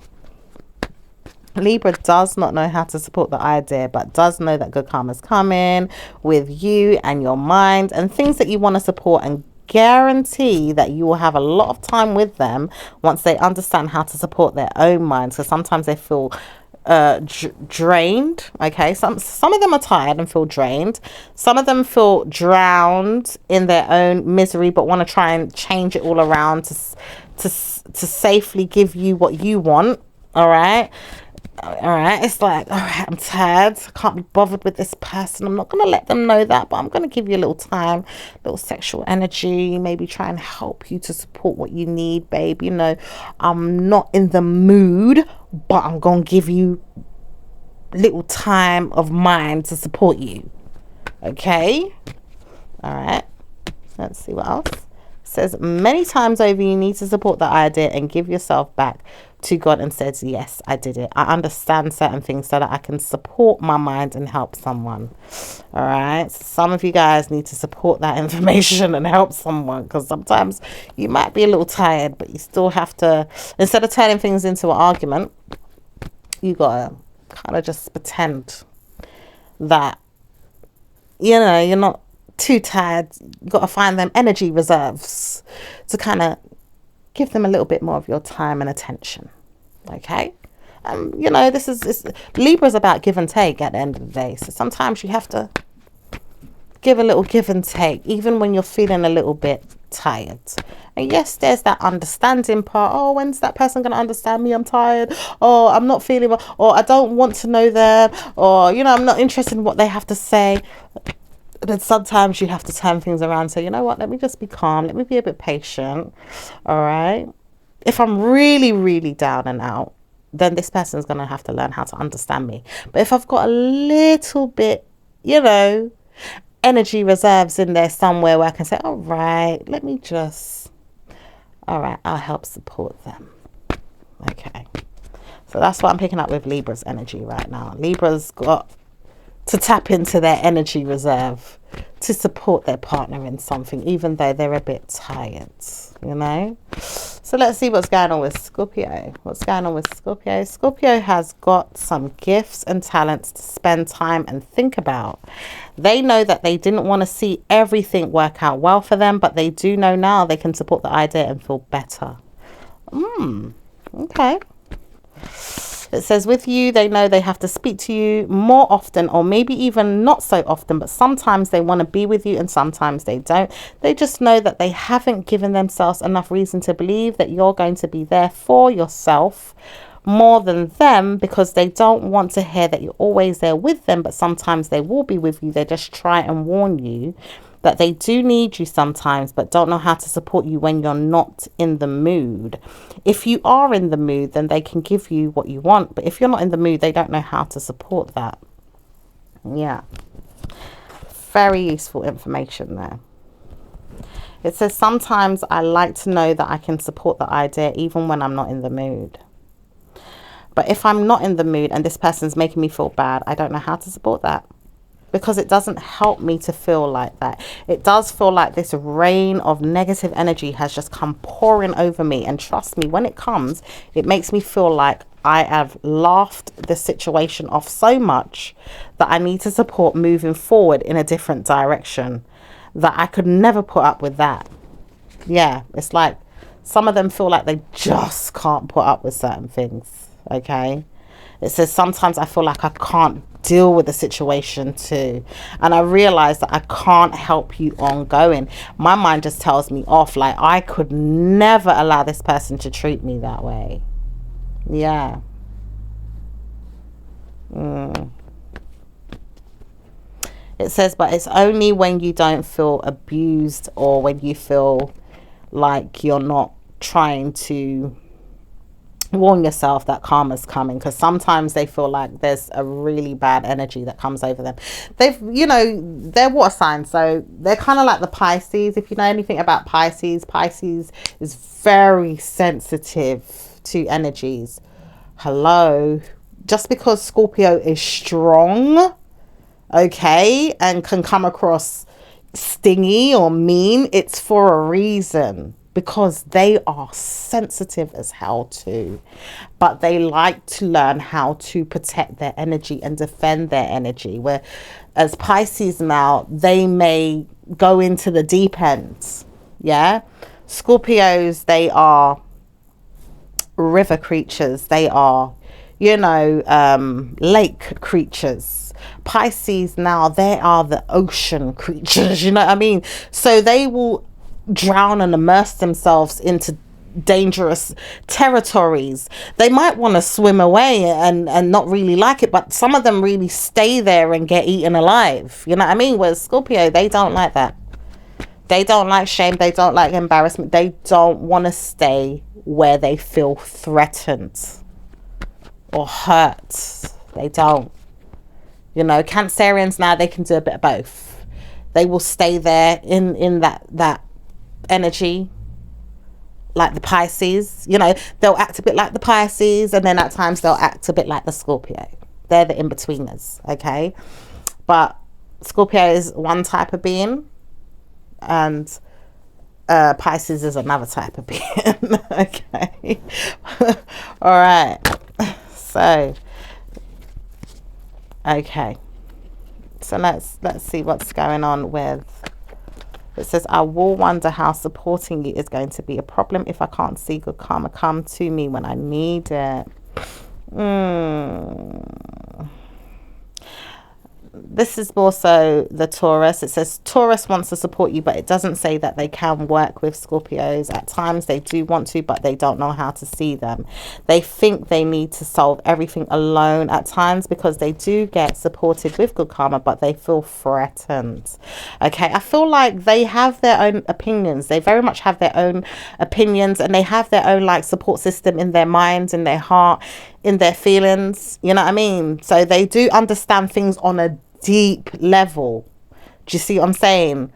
Libra does not know how to support the idea, but does know that good karma's coming with you and your mind and things that you want to support, and guarantee that you will have a lot of time with them once they understand how to support their own minds. So sometimes they feel drained. Okay, some of them are tired and feel drained. Some of them feel drowned in their own misery, but want to try and change it all around to safely give you what you want. All right. It's like, all right, I'm tired, I can't be bothered with this person. I'm not going to let them know that, but I'm going to give you a little time, a little sexual energy, maybe try and help you to support what you need, babe. You know, I'm not in the mood, but I'm going to give you little time of mine to support you. Okay. All right, let's see what else. It says, many times over you need to support the idea and give yourself back to God and says, yes, I did it. I understand certain things so that I can support my mind and help someone. All right. So some of you guys need to support that information and help someone, because sometimes you might be a little tired, but you still have to, instead of turning things into an argument, you got to kind of just pretend that, you know, you're not too tired. You got to find them energy reserves to kind of give them a little bit more of your time and attention. Okay. You know, Libra's about give and take at the end of the day. So sometimes you have to give a little give and take, even when you're feeling a little bit tired. And yes, there's that understanding part. Oh, when's that person going to understand me? I'm tired. Or I'm not feeling well. Or I don't want to know them. Or, you know, I'm not interested in what they have to say. But sometimes you have to turn things around and say, you know what, let me just be calm. Let me be a bit patient. All right. If I'm really, really down and out, then this person's going to have to learn how to understand me. But if I've got a little bit, you know, energy reserves in there somewhere where I can say, all right, I'll help support them. Okay. So that's what I'm picking up with Libra's energy right now. Libra's got to tap into their energy reserve to support their partner in something, even though they're a bit tired, you know. So let's see what's going on with Scorpio. What's going on with Scorpio? Scorpio has got some gifts and talents to spend time and think about. They know that they didn't want to see everything work out well for them, but they do know now they can support the idea and feel better. Okay. It says with you, they know they have to speak to you more often, or maybe even not so often, but sometimes they want to be with you and sometimes they don't. They just know that they haven't given themselves enough reason to believe that you're going to be there for yourself more than them, because they don't want to hear that you're always there with them, but sometimes they will be with you. They just try and warn you that they do need you sometimes, but don't know how to support you when you're not in the mood. If you are in the mood, then they can give you what you want. But if you're not in the mood, they don't know how to support that. Yeah. Very useful information there. It says, sometimes I like to know that I can support the idea even when I'm not in the mood. But if I'm not in the mood and this person's making me feel bad, I don't know how to support that, because it doesn't help me to feel like that. It does feel like this rain of negative energy has just come pouring over me. And trust me, when it comes, it makes me feel like I have laughed the situation off so much that I need to support moving forward in a different direction, that I could never put up with that. Yeah, it's like some of them feel like they just can't put up with certain things. Okay. It says, sometimes I feel like I can't deal with the situation too. And I realize that I can't help you ongoing. My mind just tells me off. Like, I could never allow this person to treat me that way. Yeah. It says, but it's only when you don't feel abused, or when you feel like you're not trying to warn yourself that karma's coming, because sometimes they feel like there's a really bad energy that comes over them. They're water signs, so they're kind of like the Pisces. If you know anything about Pisces is very sensitive to energies. Hello. Just because Scorpio is strong, okay, and can come across stingy or mean, it's for a reason. Because they are sensitive as hell too. But they like to learn how to protect their energy and defend their energy. Where as Pisces now, they may go into the deep ends. Yeah. Scorpios, they are river creatures. They are, you know, lake creatures. Pisces now, they are the ocean creatures, you know what I mean? So they will drown and immerse themselves into dangerous territories. They might want to swim away and not really like it, but some of them really stay there and get eaten alive, you know what I mean? Whereas Scorpio, they don't like that. They don't like shame. They don't like embarrassment. They don't want to stay where they feel threatened or hurt. They don't. You know, Cancerians now, they can do a bit of both. They will stay there in that energy, like the Pisces. You know, they'll act a bit like the Pisces, and then at times they'll act a bit like the Scorpio. They're the in-betweeners, okay? But Scorpio is one type of being, and Pisces is another type of being. Okay. All right. So, okay. So let's see what's going on with. It says, I will wonder how supporting you is going to be a problem if I can't see good karma come to me when I need it. This is also the Taurus. It says Taurus wants to support you, but it doesn't say that they can work with Scorpios. At times they do want to, but they don't know how to see them. They think they need to solve everything alone at times, because they do get supported with good karma, but they feel threatened. Okay, I feel like they have their own opinions. They very much have their own opinions, and they have their own like support system in their minds, in their heart, in their feelings. You know what I mean? So they do understand things on a deep level. Do you see what I'm saying?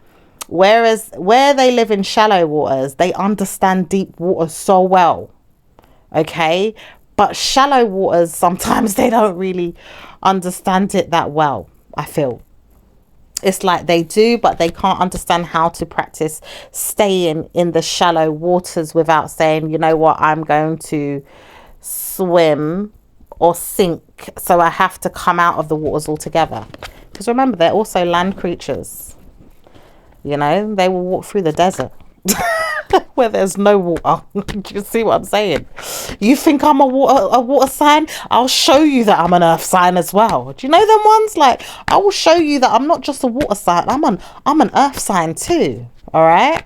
Whereas where they live in shallow waters, they understand deep water so well. Okay, but shallow waters, sometimes they don't really understand it that well. I feel it's like they do, but they can't understand how to practice staying in the shallow waters without saying, you know what, I'm going to swim or sink, so I have to come out of the waters altogether. Because remember, they're also land creatures. You know, they will walk through the desert where there's no water. Do you see what I'm saying? You think I'm a water sign? I'll show you that I'm an earth sign as well. Do you know them ones? Like, I will show you that I'm not just a water sign. I'm an earth sign too. All right.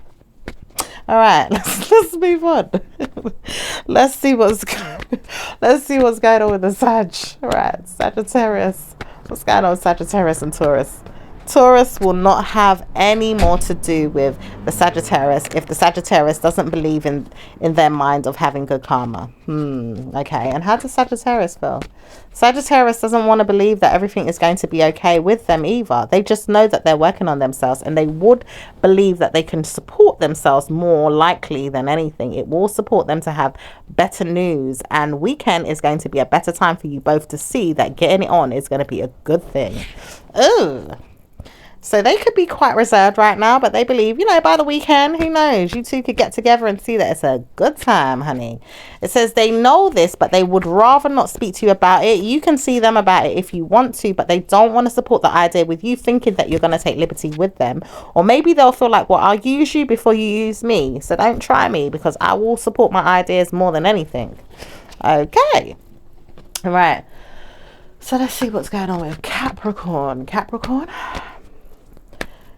All right, let's move on. let's see what's going on with the Sag. All right, Sagittarius. What's going on with Sagittarius and Taurus? Taurus will not have any more to do with the Sagittarius if the Sagittarius doesn't believe in their mind of having good karma. Okay, and how does Sagittarius feel? Sagittarius doesn't want to believe that everything is going to be okay with them either. They just know that they're working on themselves, and they would believe that they can support themselves more likely than anything. It will support them to have better news, and weekend is going to be a better time for you both to see that getting it on is going to be a good thing. Ooh. So they could be quite reserved right now, but they believe, you know, by the weekend, who knows? You two could get together and see that it's a good time, honey. It says they know this, but they would rather not speak to you about it. You can see them about it if you want to, but they don't want to support the idea with you thinking that you're going to take liberty with them. Or maybe they'll feel like, well, I'll use you before you use me. So don't try me, because I will support my ideas more than anything. Okay. All right. So let's see what's going on with Capricorn.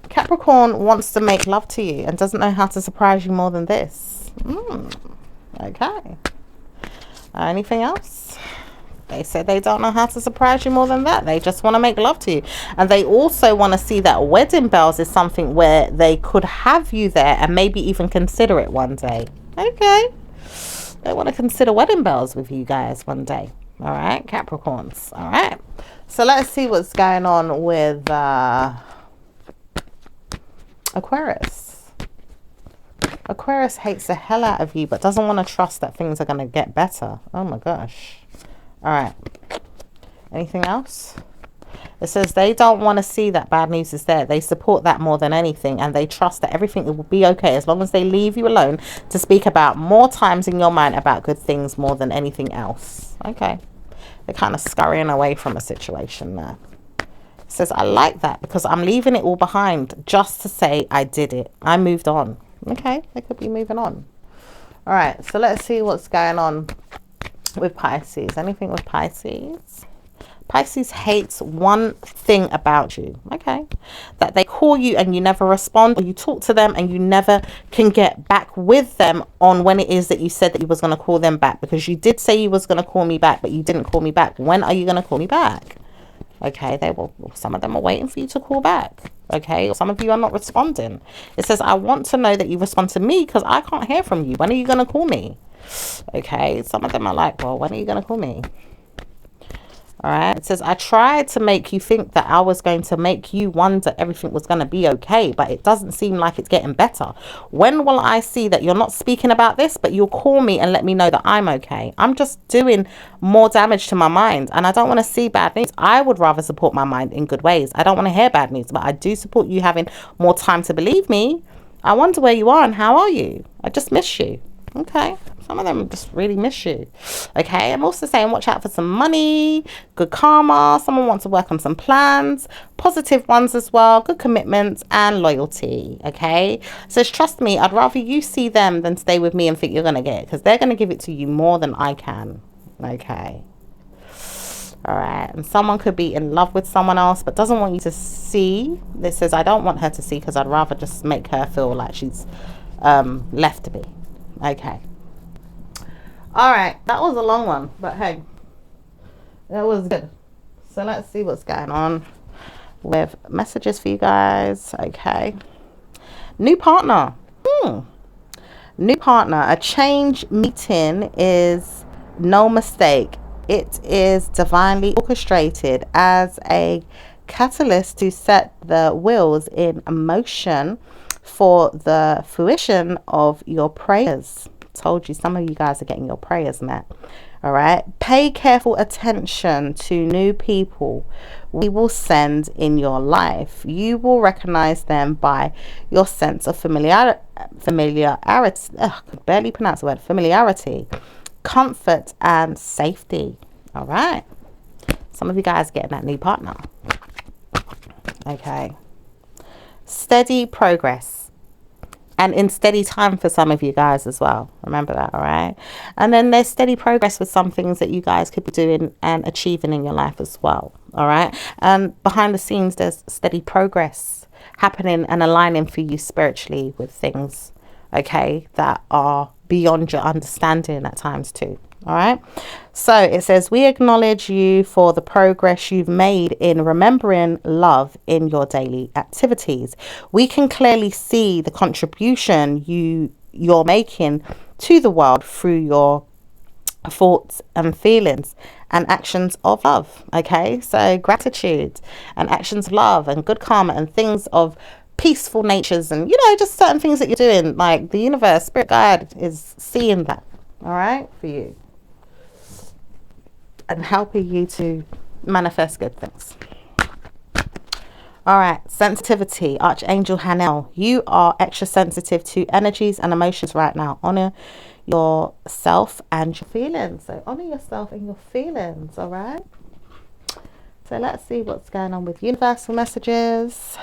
Capricorn wants to make love to you and doesn't know how to surprise you more than this. Okay. Anything else? They said they don't know how to surprise you more than that. They just want to make love to you. And they also want to see that wedding bells is something where they could have you there and maybe even consider it one day. Okay. They want to consider wedding bells with you guys one day. All right, Capricorns. All right. So let's see what's going on with Aquarius. Aquarius hates the hell out of you, but doesn't want to trust that things are going to get better. Oh my gosh. All right. Anything else? It says they don't want to see that bad news is there. They support that more than anything, and they trust that everything will be okay as long as they leave you alone to speak about more times in your mind about good things more than anything else. Okay. They're kind of scurrying away from a situation there. It says, I like that because I'm leaving it all behind just to say I did it. I moved on. Okay, they could be moving on. All right, so let's see what's going on with Pisces? Anything with Pisces? Pisces hates one thing about you, okay? That they call you and you never respond, or you talk to them and you never can get back with them on when it is that you said that you was going to call them back, because you did say you was going to call me back, but you didn't call me back. When are you going to call me back? Okay, some of them are waiting for you to call back. Okay, some of you are not responding. It says, I want to know that you respond to me because I can't hear from you. When are you going to call me? Okay, some of them are like, well, when are you going to call me? All right, it says, I tried to make you think that I was going to make you wonder everything was going to be okay, but it doesn't seem like it's getting better. When will I see that you're not speaking about this, but you'll call me and let me know that I'm okay? I'm just doing more damage to my mind, and I don't want to see bad news. I would rather support my mind in good ways. I don't want to hear bad news, but I do support you having more time to believe me. I wonder where you are and how are you? I just miss you. Okay, some of them just really miss you. Okay, I'm also saying watch out for some money, good karma. Someone wants to work on some plans, positive ones as well, good commitments and loyalty. Okay, it says trust me, I'd rather you see them than stay with me and think you're going to get it, because they're going to give it to you more than I can. Okay, all right, and someone could be in love with someone else but doesn't want you to see. This says I don't want her to see because I'd rather just make her feel like she's left me. Okay, all right, that was a long one, but hey, that was good. So let's see what's going on with messages for you guys. Okay, new partner. New partner. A change meeting is no mistake. It is divinely orchestrated as a catalyst to set the wheels in motion for the fruition of your prayers. Told you, some of you guys are getting your prayers met. All right, pay careful attention to new people we will send in your life. You will recognize them by your sense of familiarity. I could barely pronounce the word familiarity, comfort and safety. All right, some of you guys getting that new partner. Okay, steady progress, and in steady time for some of you guys as well. Remember that, all right? And then there's steady progress with some things that you guys could be doing and achieving in your life as well, all right? And behind the scenes, there's steady progress happening and aligning for you spiritually with things, okay, that are beyond your understanding at times too. All right, so it says, we acknowledge you for the progress you've made in remembering love in your daily activities. We can clearly see the contribution you're making to the world through your thoughts and feelings and actions of love. Okay, so gratitude and actions of love and good karma and things of peaceful natures, and just certain things that you're doing, like the universe, spirit guide is seeing that, all right, for you, and helping you to manifest good things. All right, sensitivity, Archangel Hanel. You are extra sensitive to energies and emotions right now. Honor yourself and your feelings. So honor yourself and your feelings, all right? So let's see what's going on with universal messages.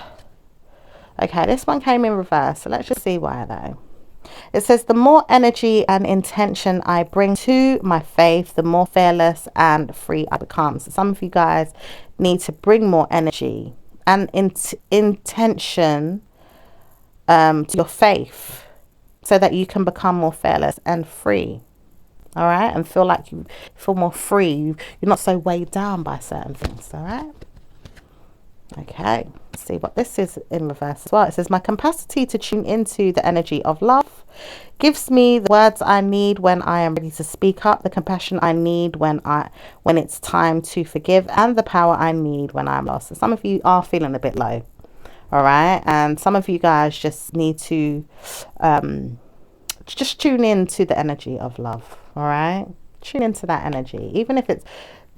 Okay, this one came in reverse, so let's just see why though. It says, the more energy and intention I bring to my faith, the more fearless and free I become. So some of you guys need to bring more energy and intention to your faith so that you can become more fearless and free. All right, and feel like you feel more free. You're not so weighed down by certain things. All right. Okay, let's see what this is in reverse as well. It says, my capacity to tune into the energy of love gives me the words I need when I am ready to speak up, the compassion I need when it's time to forgive, and the power I need when I'm lost. So some of you are feeling a bit low, all right? And some of you guys just need to just tune into the energy of love, all right? Tune into that energy, even if it's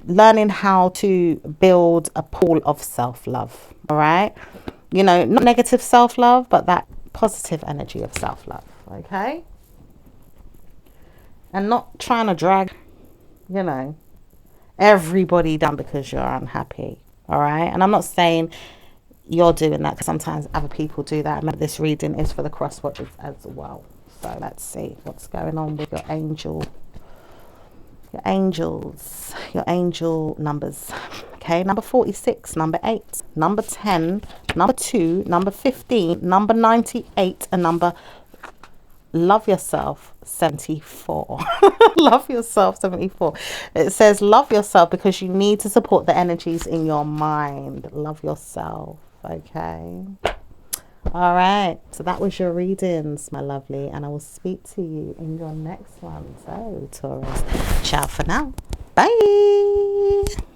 learning how to build a pool of self-love, all right? Not negative self-love, but that positive energy of self-love, okay? And not trying to drag, everybody down because you're unhappy, all right? And I'm not saying you're doing that, because sometimes other people do that. Remember, this reading is for the cross watchers as well. So let's see what's going on with your angel your angels, your angel numbers. Okay, number 46, number 8, number 10, number 2, number 15, number 98, and number love yourself 74. Love yourself 74. It says love yourself because you need to support the energies in your mind. Love yourself. Okay. All right, so that was your readings, my lovely, and I will speak to you in your next one. So Taurus, ciao for now. Bye.